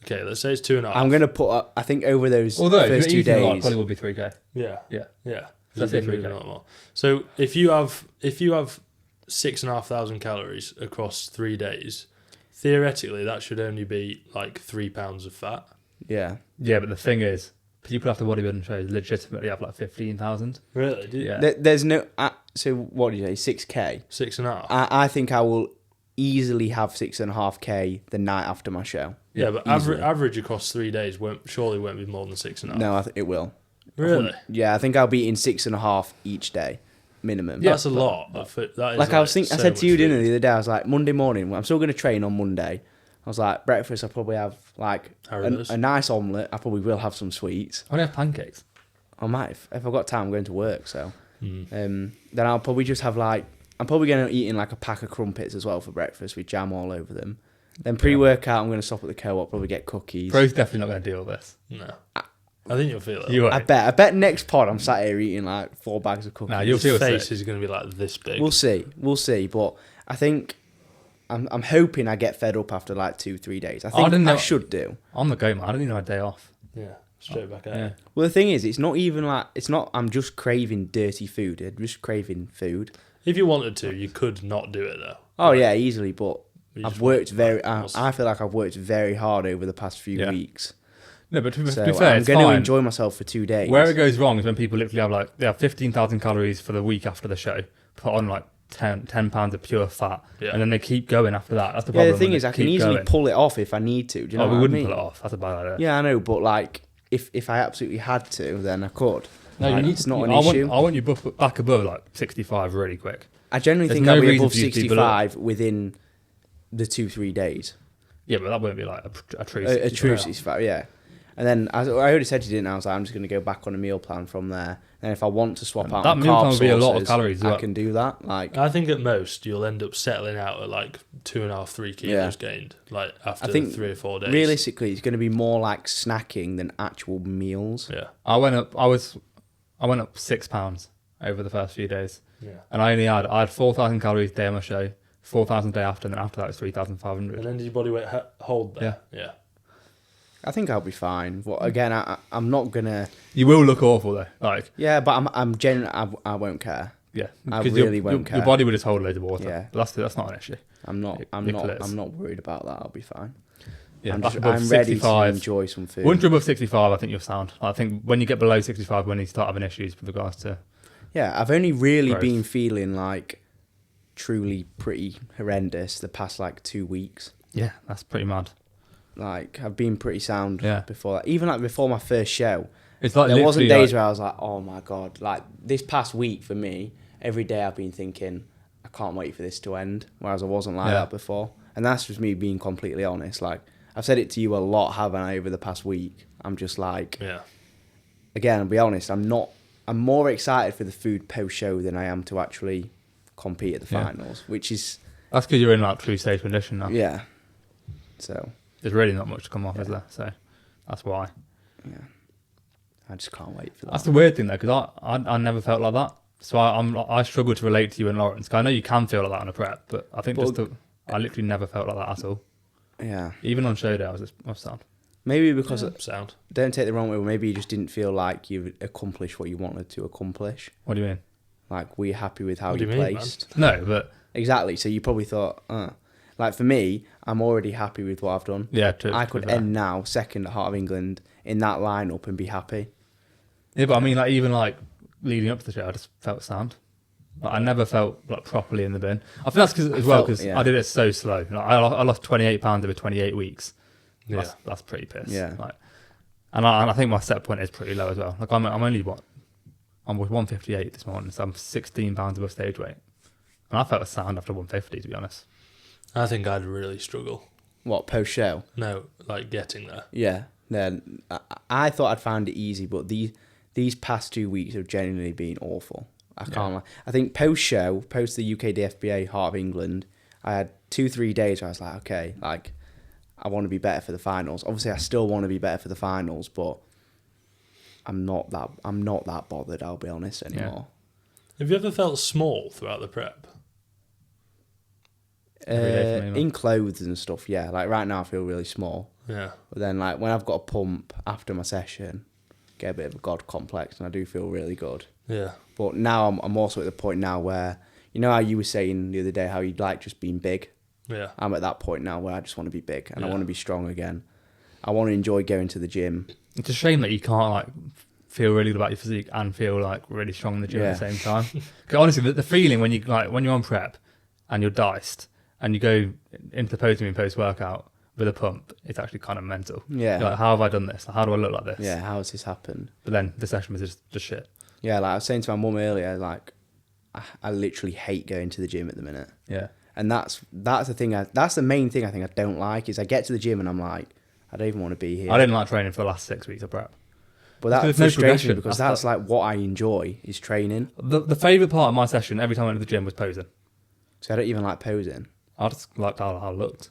Okay, let's say it's 2.5. I'm gonna put up, I think over those Although if first you're 2 eating a lot, it days. probably will be 3K. Yeah. Yeah. Yeah. Let's You've say been 3K. moving a lot more. So if you have 6,500 calories across 3 days, theoretically that should only be like 3 pounds of fat. Yeah, Yeah, but the thing is, people after bodybuilding shows legitimately have like 15,000. Really? Yeah. there's no. So what do you say? 6K. 6.5. I think I will easily have 6.5K the night after my show. Yeah, but easily. average across 3 days surely won't be more than 6.5. No, it will. Really? Yeah, I think I'll be eating 6.5 each day, minimum. That's a lot. That is Like I was thinking, I so said to you much dinner food. the other day. I was like, Monday morning. I'm still going to train on Monday. I was like, breakfast. I'll probably have like Haribos. a nice omelette. I probably will have some sweets. I only have pancakes. I might if I've got time. I'm going to work, so Mm. then I'll probably just have like I'm probably going to eat in like a pack of crumpets as well for breakfast with jam all over them. Then pre-workout, I'm going to stop at the co-op, probably get cookies. Bro's definitely not going to deal with this. No. I think you'll feel it. You I won't. bet next pod I'm sat here eating like 4 bags of cookies. Nah, you'll His feel face sick. is going to be like this big. We'll see. But I think I'm hoping I get fed up after like 2-3 days. I think didn't know- I should do. On the go, man. I didn't even have a day off. Yeah, straight back at Yeah. it. Well, the thing is, it's not even like I'm just craving dirty food. I'm just craving food. If you wanted to, you could not do it though. Oh yeah, easily. But You I've just worked want- very. what's- I feel like I've worked very hard over the past few Yeah. weeks. No, but to So be fair, I'm it's going to fine. enjoy myself for 2 days. Where it goes wrong is when people literally have like they have 15,000 calories for the week after the show, put on like 10 pounds of pure fat, Yeah. and then they keep going after that. That's the Yeah, problem. the thing when is, they I can keep easily going. pull it off if I need to. Do you know Oh, we what wouldn't I mean? pull it off. That's a bad idea. Yeah, I know, but like, if I absolutely had to, then I could. No, Like, you need, it's not an I issue. I want you back above like 65 really quick. I generally There's think no I'll be reason above for you to be below. 65 within the 2-3 days. Yeah, but that won't be like a true. A true 65. 65, yeah. And then, as I already said to you, didn't I? I'm just going to go back on a meal plan from there. And if I want to swap out That my meal plan carb would be a lot of sources, calories as I well. can do that. Like, I think at most you'll end up settling out at like 2.5-3 kilos gained, like after I think 3 or 4 days. realistically, it's going to be more like snacking than actual meals. Yeah. I went up 6 pounds over the first few days, Yeah. and I had 4,000 calories day on my show, 4,000 day after, and then after that it was 3,500. And then did your body weight hold there? Yeah. I think I'll be fine. But again, I'm not going to... You will look awful though, like Yeah, but I'm genuinely... I won't care. yeah, I 'cause really your, won't your, care. your body will just hold loads of water. Yeah. But that's not an issue. I'm not worried about that. I'll be fine. Yeah, I'm, back just, above I'm ready to 65. enjoy some food. Once you're above 65, I think you're sound. I think when you get below 65, when you start having issues with regards to Yeah, I've only really Growth. been feeling like truly pretty horrendous the past like 2 weeks. yeah, that's pretty mad. Like I've been pretty sound Yeah. before that. Even like before my first show, It's like there wasn't literally days where I was like, oh my god. Like this past week for me, every day I've been thinking, I can't wait for this to end. Whereas I wasn't like Yeah. that before, and that's just me being completely honest. Like I've said it to you a lot, haven't I, over the past week? I'm just like, Yeah. again, I'll be honest. I'm more excited for the food post show than I am to actually compete at the Yeah. finals, which is that's because you're in like true stage condition now. yeah. So There's really not much to come off, is there? So that's why. yeah, I just can't wait for that. That's the weird thing though, because I never felt like that. So I struggle to relate to you and Lawrence. 'Cause I know you can feel like that on a prep, but I think I literally never felt like that at all. Yeah, Even on show day, I was sound. maybe because Sound. don't take the wrong way. Maybe you just didn't feel like you accomplished what you wanted to accomplish. What do you mean? Like, were you happy with how What you do you mean, placed? No, but Exactly. So you probably thought, like for me, I'm already happy with what I've done. yeah, I could end now second at Heart of England in that lineup and be happy. Yeah, but I mean, like even like leading up to the show, I just felt sound. Like, I never felt like properly in the bin. I think that's because yeah. I did it so slow. Like, I lost 28 pounds over 28 weeks. Yeah. That's pretty piss. Yeah. Like, and I think my set point is pretty low as well. Like I'm only I'm with 158 this morning, so I'm 16 pounds above stage weight. And I felt a sound after 150, to be honest. I think I'd really struggle. What, post show? No, like getting there. Yeah. Then I thought I'd found it easy, but these past 2 weeks have genuinely been awful. I can't lie. I think post show, post the UK DFBA Heart of England, I had 2-3 days where I was like, okay, like I want to be better for the finals. Obviously, I still want to be better for the finals, but I'm not that bothered. I'll be honest anymore. Have you ever felt small throughout the prep? Every day for me, man. In clothes and stuff, yeah. Like right now, I feel really small. Yeah. But then, like when I've got a pump after my session, get a bit of a god complex, and I do feel really good. Yeah. But now I'm also at the point now where, you know how you were saying the other day how you'd like just being big? Yeah. I'm at that point now where I just want to be big and I Yeah. want to be strong again. I want to enjoy going to the gym. It's a shame that you can't like feel really good about your physique and feel like really strong in the gym at the same time. Because honestly, the feeling when you're on prep and you're diced and you go into the post room post workout with a pump, it's actually kind of mental. Yeah. You're like, how have I done this? How do I look like this? Yeah, how has this happened? But then the session was just shit. Yeah, like I was saying to my mum earlier, like I literally hate going to the gym at the minute. Yeah. And that's the thing. That's the main thing I think I don't like is I get to the gym and I'm like, I don't even want to be here. I didn't like training for the last 6 weeks of prep. But that There's no frustrates me progression. because That's that's like what I enjoy is training. The favourite part of my session every time I went to the gym was posing. So I don't even like posing. I just liked how I looked.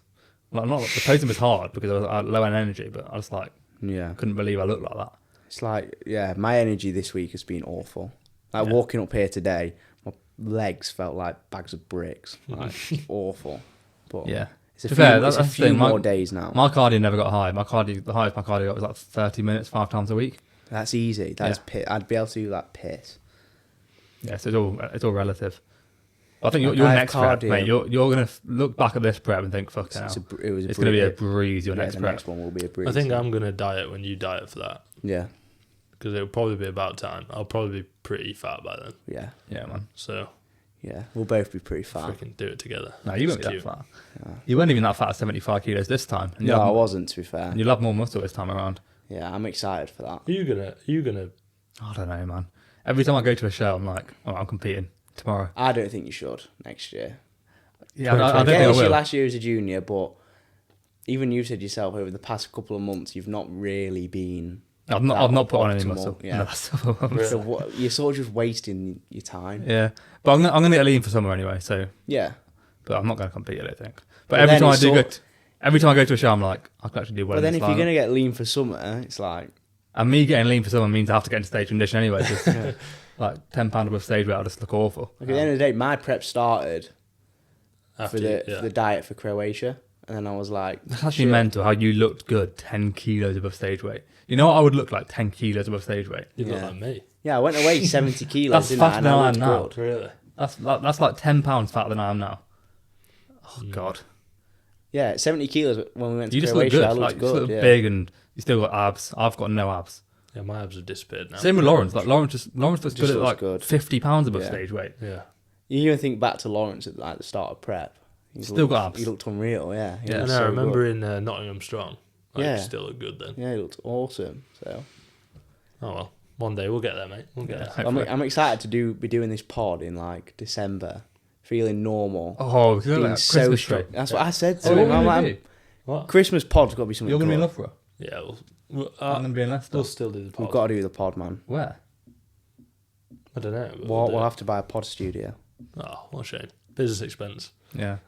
Like, not the posing was hard because I was low on energy, but I just like Yeah. couldn't believe I looked like that. It's like, yeah, my energy this week has been awful. Like walking up here today, my legs felt like bags of bricks. Like awful. But Yeah. it's a To be few, fair, it's a that's the few thing, more days now. My cardio never got high. The highest my cardio got was like 30 minutes, 5 times a week. That's easy. That's I'd be able to do that piss. Yeah, so it's all relative. I think Like, your I have next prep, cardio. mate, you're going to look back at this prep and think, fuck hell. It's It's going to be a breeze, your next the prep. next one will be a breeze. I think I'm going to diet when you diet for that. Yeah. Because it'll probably be about time. I'll probably be pretty fat by then. Yeah. Yeah, man. So, Yeah. We'll both be pretty fat. freaking do it together. No, you won't be It's that cute. fat. Yeah. You weren't even that fat at 75 kilos this time. And No, I wasn't, to be fair. And you'll have more muscle this time around. Yeah, I'm excited for that. Are you gonna? I don't know, man. Every time I go to a show, I'm like, oh, I'm competing tomorrow. I don't think you should next year. Yeah, I don't think Yeah, I it's your will. last year as a junior, but even you said yourself over the past couple of months, you've not really been. I've not put on any optimal, muscle. yeah. No, that's the problem. So you're sort of just wasting your time. Yeah, but I'm gonna get lean for summer anyway. So, Yeah. but I'm not gonna compete. I don't think. But But every then time I it's do sort- every time I go to a show, I'm like, I can actually do well. But then in if this you're lineup. gonna get lean for summer, it's like And me getting lean for someone means I have to get into stage condition anyway. Just like 10 pound above stage weight, I'll just look awful. at the end of the day, my prep started After for you- the diet for Croatia, and then I was like, That's actually shit. mental how you looked good 10 kilos above stage weight. You know what I would look like 10 kilos above stage weight? You look Yeah. like me. Yeah, I went away 70 kilos, That's didn't I? fatter And than I I am looked now. good. Really? That's like 10 pounds fatter than I am now. Oh, God. Yeah, 70 kilos when we went to You just look Croatia. good. I looked Like, you just good. look Yeah. big and you still got abs. I've got no abs. Yeah, my abs have disappeared now. Same with Lawrence. Like Lawrence looks Just good at looks like good. 50 pounds above Yeah. stage weight. Yeah. You even think back to Lawrence at like the start of prep. He Still looked- got abs. He looked unreal. Yeah. He Yeah. looked And I so remember good. in Nottingham Strong. Like, Yeah. still look good then. Yeah, he looked awesome. So Oh well, one day we'll get there, mate. We'll get Yeah. there. I'm excited to be doing this pod in like December, feeling normal. Oh, because being like so Christmas strong. tree. That's what I said to Oh, him. what I'm are like, you What? Christmas pod's got to be something. You're going to be in good. Loughborough. Yeah, I'm going to be in Leicester. we'll still do the pod. We've got to do the pod, man. Where? I don't know. but We'll do it. have to buy a pod studio. Oh, what a shame. Business expense. Yeah.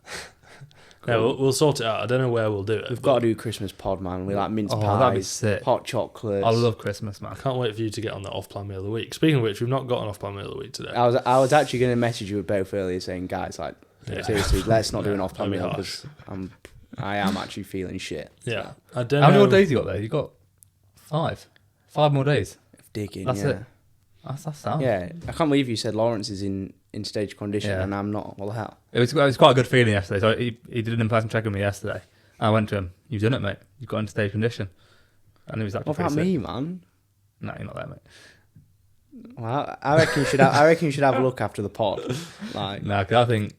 No, we'll sort it out. I don't know where we'll do it. We've but got to do Christmas pod, man. We like mince Oh, that'd be pies, sick. hot chocolates. I love Christmas, man. I can't wait for you to get on that off-plan meal of the week. Speaking of which, we've not got an off-plan meal of the week today. I was actually going to message you both earlier saying, guys, like Yeah. seriously, let's not do an Yeah, off-plan that'd be meal harsh. because I am actually feeling shit. Yeah, I don't How know. many more days you got there? You got 5. 5 more days. Digging. That's yeah. it. That's sound. Yeah, I can't believe you said Lawrence is in stage condition Yeah. and I'm not. What the hell? It was quite a good feeling yesterday. So he did an in-person check with me yesterday. I went to him. You've done it, mate. You've got into stage condition. And he was actually What about pretty me, sick. man? No, you're not there, mate. Well, I reckon you should have. I reckon you should have a look after the pod. Like, No, because I think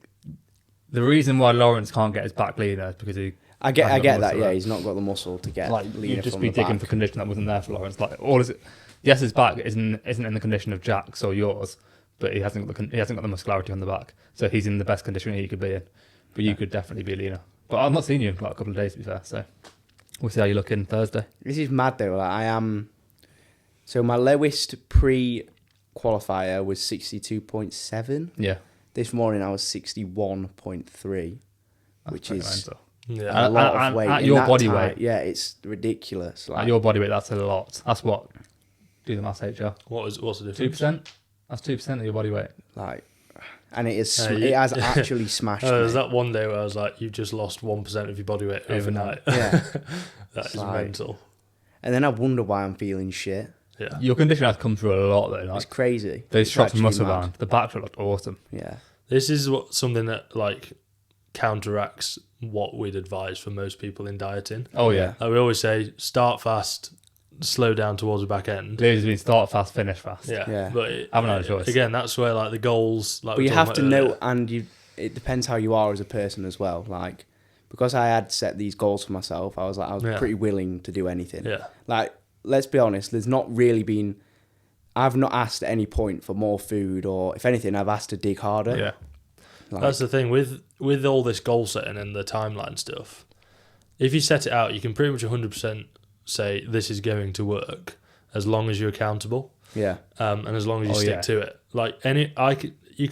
the reason why Lawrence can't get his back leaner is because he I get hasn't got that. muscle Yeah, there. he's not got the muscle to get like leaner you'd just from be the digging back. for condition that wasn't there for Lawrence. Like all is it? Yes, his back isn't in the condition of Jack's or yours, but he hasn't got the muscularity on the back, so he's in the best condition he could be in. But you could definitely be leaner. But I've not seen you in like a couple of days to be fair, so we'll see how you look in Thursday. This is mad though. Like, I am. So my lowest pre-qualifier was 62.7. Yeah, This morning I was 61.3, which pretty is mental. Yeah, a lot and of weight. at in your that body time. weight. Yeah, it's ridiculous. Like, At your body weight, that's a lot. That's what. Do the maths, HR. what's the difference? 2%. That's 2% of your body weight. like, and it is. you- It has actually smashed me. There's that one day where I was like, you've just lost 1% of your body weight overnight. Yeah, That is like- mental. and then I wonder why I'm feeling shit. Yeah. Your condition has come through a lot though. It's Like crazy. those It's shots from actually muscle mad. band, the back shot looked awesome. Yeah, This is something that like counteracts what we'd advise for most people in dieting. Oh yeah. Like we always say, start fast, slow down towards the back end. Ladies been start fast, finish fast. Yeah, Yeah. but Haven't had a choice. Again, that's where like the goals. Like but we you were have talking to about know, earlier. and it depends how you are as a person as well. Like, because I had set these goals for myself, I was Yeah. pretty willing to do anything. Yeah, Like, let's be honest, there's not really been. I've not asked at any point for more food, or if anything, I've asked to dig harder. Yeah. Like, that's the thing with all this goal setting and the timeline stuff. If you set it out, you can pretty much 100% say this is going to work as long as you're accountable. yeah, And as long as you Oh, stick yeah. to it, like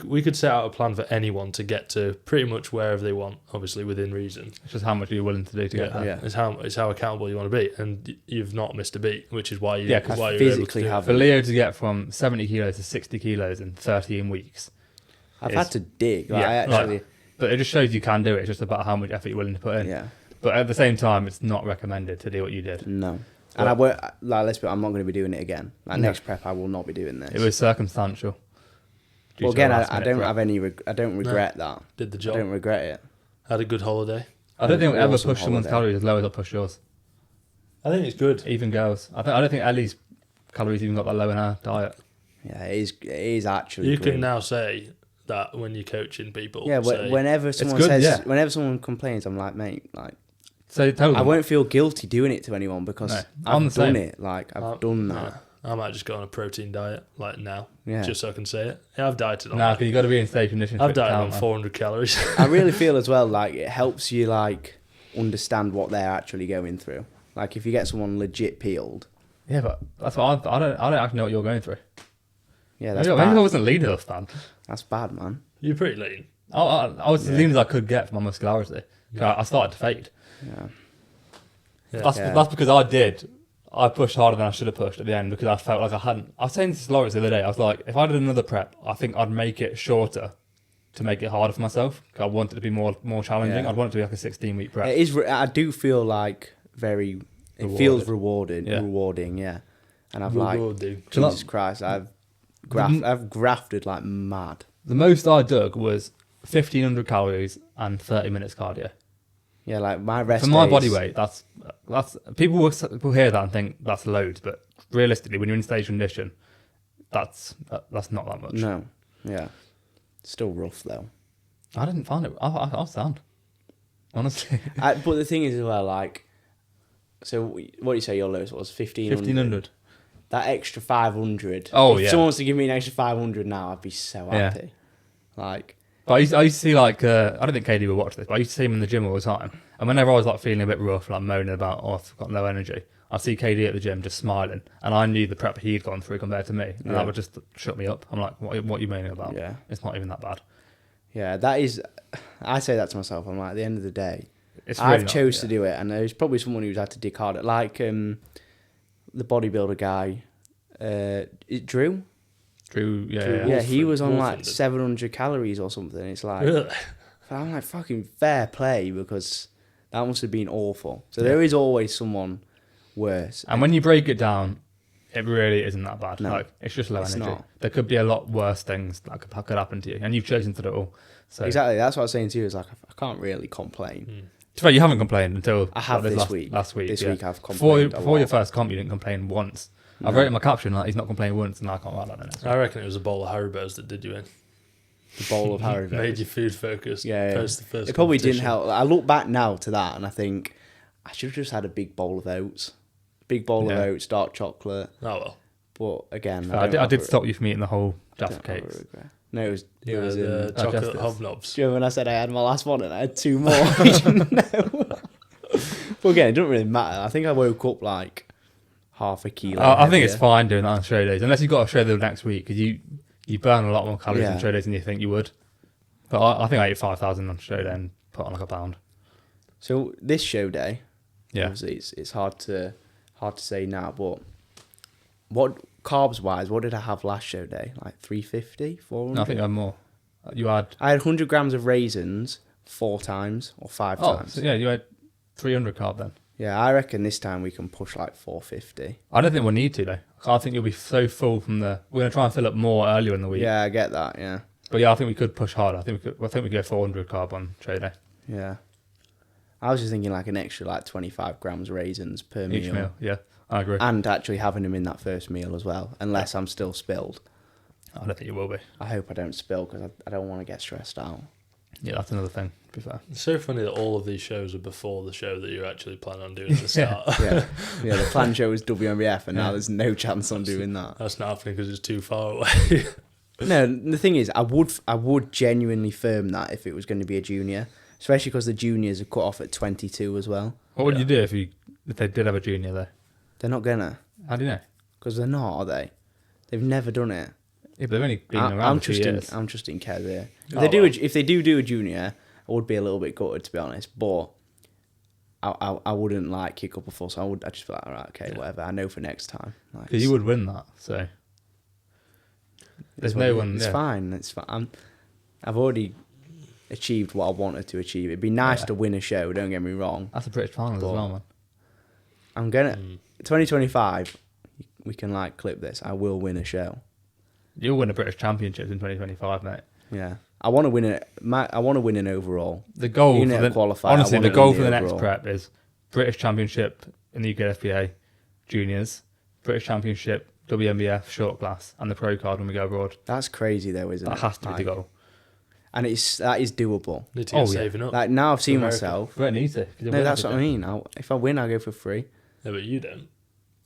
we could set out a plan for anyone to get to pretty much wherever they want, obviously within reason. It's just how much you're willing to do to get there. Yeah. It's how accountable you want to be, and you've not missed a beat, which is why Yeah, 'cause why you're physically able to have- For Leo to get from 70 kilos to 60 kilos in 13 weeks, I've It's- had to dig. Like, Yeah, I actually, but it just shows you can do it. It's just about how much effort you're willing to put in. yeah, But at the same time, it's not recommended to do what you did. no. And I won't, like, let's be, I'm not going to be doing it again. Like, No. next prep, I will not be doing this. It was circumstantial. Due Well, to a again, I last-minute don't prep. have any. I don't regret that. did the I job. don't regret it. Had a good holiday. I don't think we'll ever Awesome push someone's holiday. calories as low as I'll push yours. I think it's good. Even girls. I don't think Ellie's calories even got that low in her diet. Yeah, it is. It is actually. You grim. can now say that when you're coaching people. Yeah, say, whenever someone good, says, yeah. whenever someone complains, I'm like, mate, like, So tell them. I won't feel guilty doing it to anyone because No, I'm I've the done same. it. Like, I've done that. yeah, I might just go on a protein diet like now, Yeah. just so I can say it. Yeah, I've dieted on. Nah, that. because you got to be in stage condition. for I've it to dieted count, on man. 400 calories. I really feel as well like it helps you like understand what they're actually going through. Like if you get someone legit peeled, Yeah, but that's what I don't actually know what you're going through. yeah, that's Maybe I bad. wasn't lean enough, man. That's bad, man. You're pretty lean. I was as lean as I could get for my muscularity. I started to fade. Yeah, Yeah. That's because I pushed harder than I should have pushed at the end because I felt like I hadn't. I was saying this to Lawrence the other day. I was like, if I did another prep, I think I'd make it shorter to make it harder for myself. 'Cause I want it to be more challenging. Yeah. I'd want it to be like a 16-week prep. it is. I do feel like very. It feels rewarding. Yeah. Rewarding, yeah. And I've We'll like, go do. Jesus Christ, I've grafted like mad. The most I dug was 1,500 calories and 30 minutes cardio. Yeah, like my rest For my days- body weight, that's people will hear that and think that's loads, but realistically, when you're in stage condition, that's not that much. No, yeah, still rough though. I didn't find it. I was sound, honestly. But the thing is as well, like, so what do you say your lowest was 1,500? 1,500. That extra 500. Oh, if yeah. someone wants to give me an extra 500 now, I'd be so Yeah. happy. Like, But I used to see like I don't think KD would watch this, but I used to see him in the gym all the time. And whenever I was like feeling a bit rough, like moaning about I've got no energy, I'd see KD at the gym just smiling, and I knew the prep he'd gone through compared to me, and Yeah. that would just shut me up. I'm like, what are you moaning about? Yeah. It's not even that bad. yeah, that is. I say that to myself. I'm like, at the end of the day, It's really I've not, chose yeah. to do it, and there's probably someone who's had to dig harder, like the bodybuilder guy, Drew. Drew, Yeah, he was on like Wolfenden. 700 calories or something. It's like, Really? I'm like, fucking fair play, because that must have been awful. So there is always someone worse. And when you break it down, it really isn't that bad. No, Like it's just low it's energy. not. There could be a lot worse things that could happen to you, and you've chosen to do it all. So Exactly, that's what I was saying to you. Is like, I can't really complain. To be fair, you haven't complained until I have like, this week. Last week, This yeah. week I've Before complained a your lot. first comp, you didn't complain once. I No. wrote in my caption like he's not complaining once, and I can't write that in it. I reckon it was a bowl of Haribos that did you in. The bowl of Harry Made you food focused. Yeah, yeah. Post the first It probably didn't competition. help. I look back now to that and I think I should have just had a big bowl of oats. Big bowl of Yeah. oats, dark chocolate. Oh well. But again, I did stop you from eating the whole Jaffa cakes. No, it was Yeah, in, the chocolate Justice. hobnobs. do you remember when I said I had my last one and I had two more? You didn't know. But again, it doesn't really matter. I think I woke up like half a kilo. I think it's heavier. fine doing that on show days, unless you've got a show day next week, because you burn a lot more calories Yeah. on show days than you think you would. But I think I ate 5,000 on show day and put on like a pound. So this show day, Yeah. obviously it's hard to say now, but what carbs wise, what did I have last show day? Like 350, 400? No, I think you had more. You had I had 100 grams of raisins 4 times or 5 times. so yeah, you had 300 carb then. Yeah, I reckon this time we can push like 450. I don't think we'll need to though. I think you'll be so full from the. We're gonna try and fill up more earlier in the week. Yeah, I get that. Yeah, But yeah, I think we could push harder. I think we could go 400 carb on show day yeah. I was just thinking like an extra like 25 grams raisins per each meal. Yeah, I agree. and actually having them in that first meal as well. Unless I'm still spilled. I don't think you will be. I hope I don't spill because I don't want to get stressed out. Yeah, that's another thing. To be fair. It's so funny that all of these shows are before the show that you're actually planning on doing at the start. Yeah, yeah. The plan show was WMBF, and now Yeah. there's no chance on doing that. That's not happening because it's too far away. No, the thing is, I would genuinely firm that if it was going to be a junior, especially because the juniors are cut off at 22 as well. What would you do if they did have a junior there? They're not gonna, How do you know? because they're not, are they? They've never done it. Yeah, but they've only been around for 2 years. I'm trusting Kez here. Oh, If they do a junior, I would be a little bit gutted, to be honest. But I wouldn't like kick up a fuss. I'd just be like, all right, okay, whatever. I know for next time. Like, Because you would win that, so there's no one. It's fine. It's fine. I've already achieved what I wanted to achieve. It'd be nice to win a show. Don't get me wrong. That's a British finals as well, man. I'm gonna 2025. We can like clip this. I will win a show. You'll win a British Championship in 2025, mate. Yeah, I want to win it. I want to win an overall. The goal Even for if the I qualify, honestly, I the want to goal win for the next overall. prep is British Championship in the UKFPA Juniors, British Championship WMBF short class, and the pro card when we go abroad. That's crazy though, isn't That it? has to be Like, the goal. and that is doable. Need to get Oh, yeah. saving up. Like now I've seen America. myself. But it needs it. No, that's what I mean. If I win, I'll go for free. Yeah, but you don't.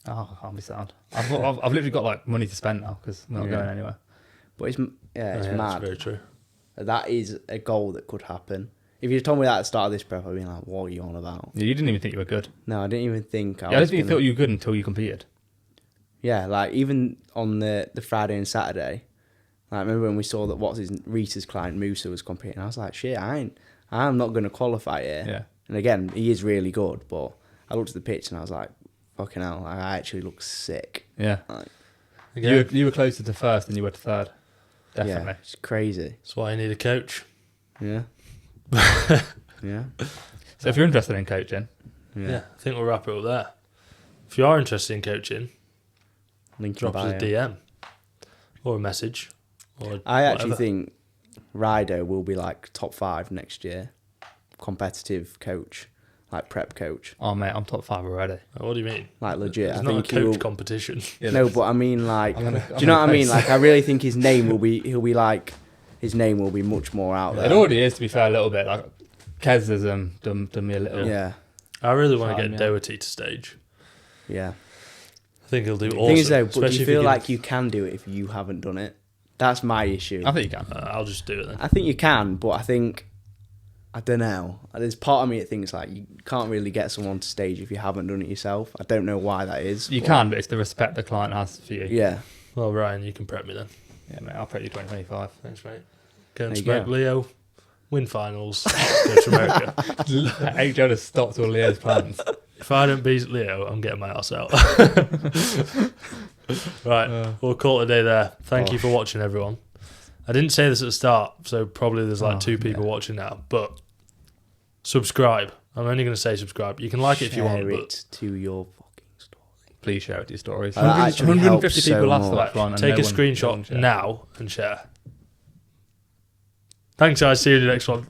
Oh, I'll be sad. I've literally got like money to spend now because we're not Yeah. going anywhere. But it's That's mad. very true. That is a goal that could happen. If you told me that at the start of this prep, I'd be like, what are you on about? You didn't even think you were good. No, I didn't even think I don't think you thought you were good until you competed. Yeah, like even on the Friday and Saturday, like, I remember when we saw that Rita's client Musa was competing, I was like, shit, I'm not going to qualify here. Yeah. And again, he is really good, but I looked at the pitch and I was like, fucking hell, like, I actually look sick. Yeah. Like, Again, You were closer to first than you were to third. Definitely. Yeah, it's crazy. that's why you need a coach. Yeah. Yeah. So if you're interested in coaching, Yeah, I think we'll wrap it up there. If you are interested in coaching, Link in drop us a bio. DM or a message. Or I actually whatever. think Rido will be like top 5 next year. Competitive coach, like prep coach, oh mate, I'm top 5 already. What do you mean? like legit. It's I not think a he coach will. competition. Yeah, No, but I mean, like, I'm gonna do you know what I mean? face- Like, I really think his name will be. He'll be like, his name will be much more out It there. already is, to be fair, a little bit. Like Kez has done me a little. Yeah, I really want to Fine, get yeah. Doherty to stage. yeah. I think he'll do The awesome. thing is though, but do especially you if feel give- like you can do it if you haven't done it? That's my issue. I think you can. I'll just do it then. I think you can, but I think I don't know. There's part of me that thinks like you can't really get someone to stage if you haven't done it yourself. I don't know why that is. You but- can, but it's the respect the client has for you. Yeah. Well, Ryan, you can prep me then. Yeah, mate, I'll prep you 2025. Thanks, mate. Go and There you smoke go. Leo, win finals, go to America. Hey, Joe has stopped all Leo's plans. If I don't beat Leo, I'm getting my ass out. Right, we'll call it a day there. Thank you for watching, everyone. I didn't say this at the start, so probably there's like 2 people watching now. But subscribe. I'm only going to say subscribe. You can like it if you want, Share but it to your fucking story. Please share it to your stories. That actually 150 helps people so asked for much. that one. and take no a one screenshot shared. now and share. Thanks, guys. See you in the next one.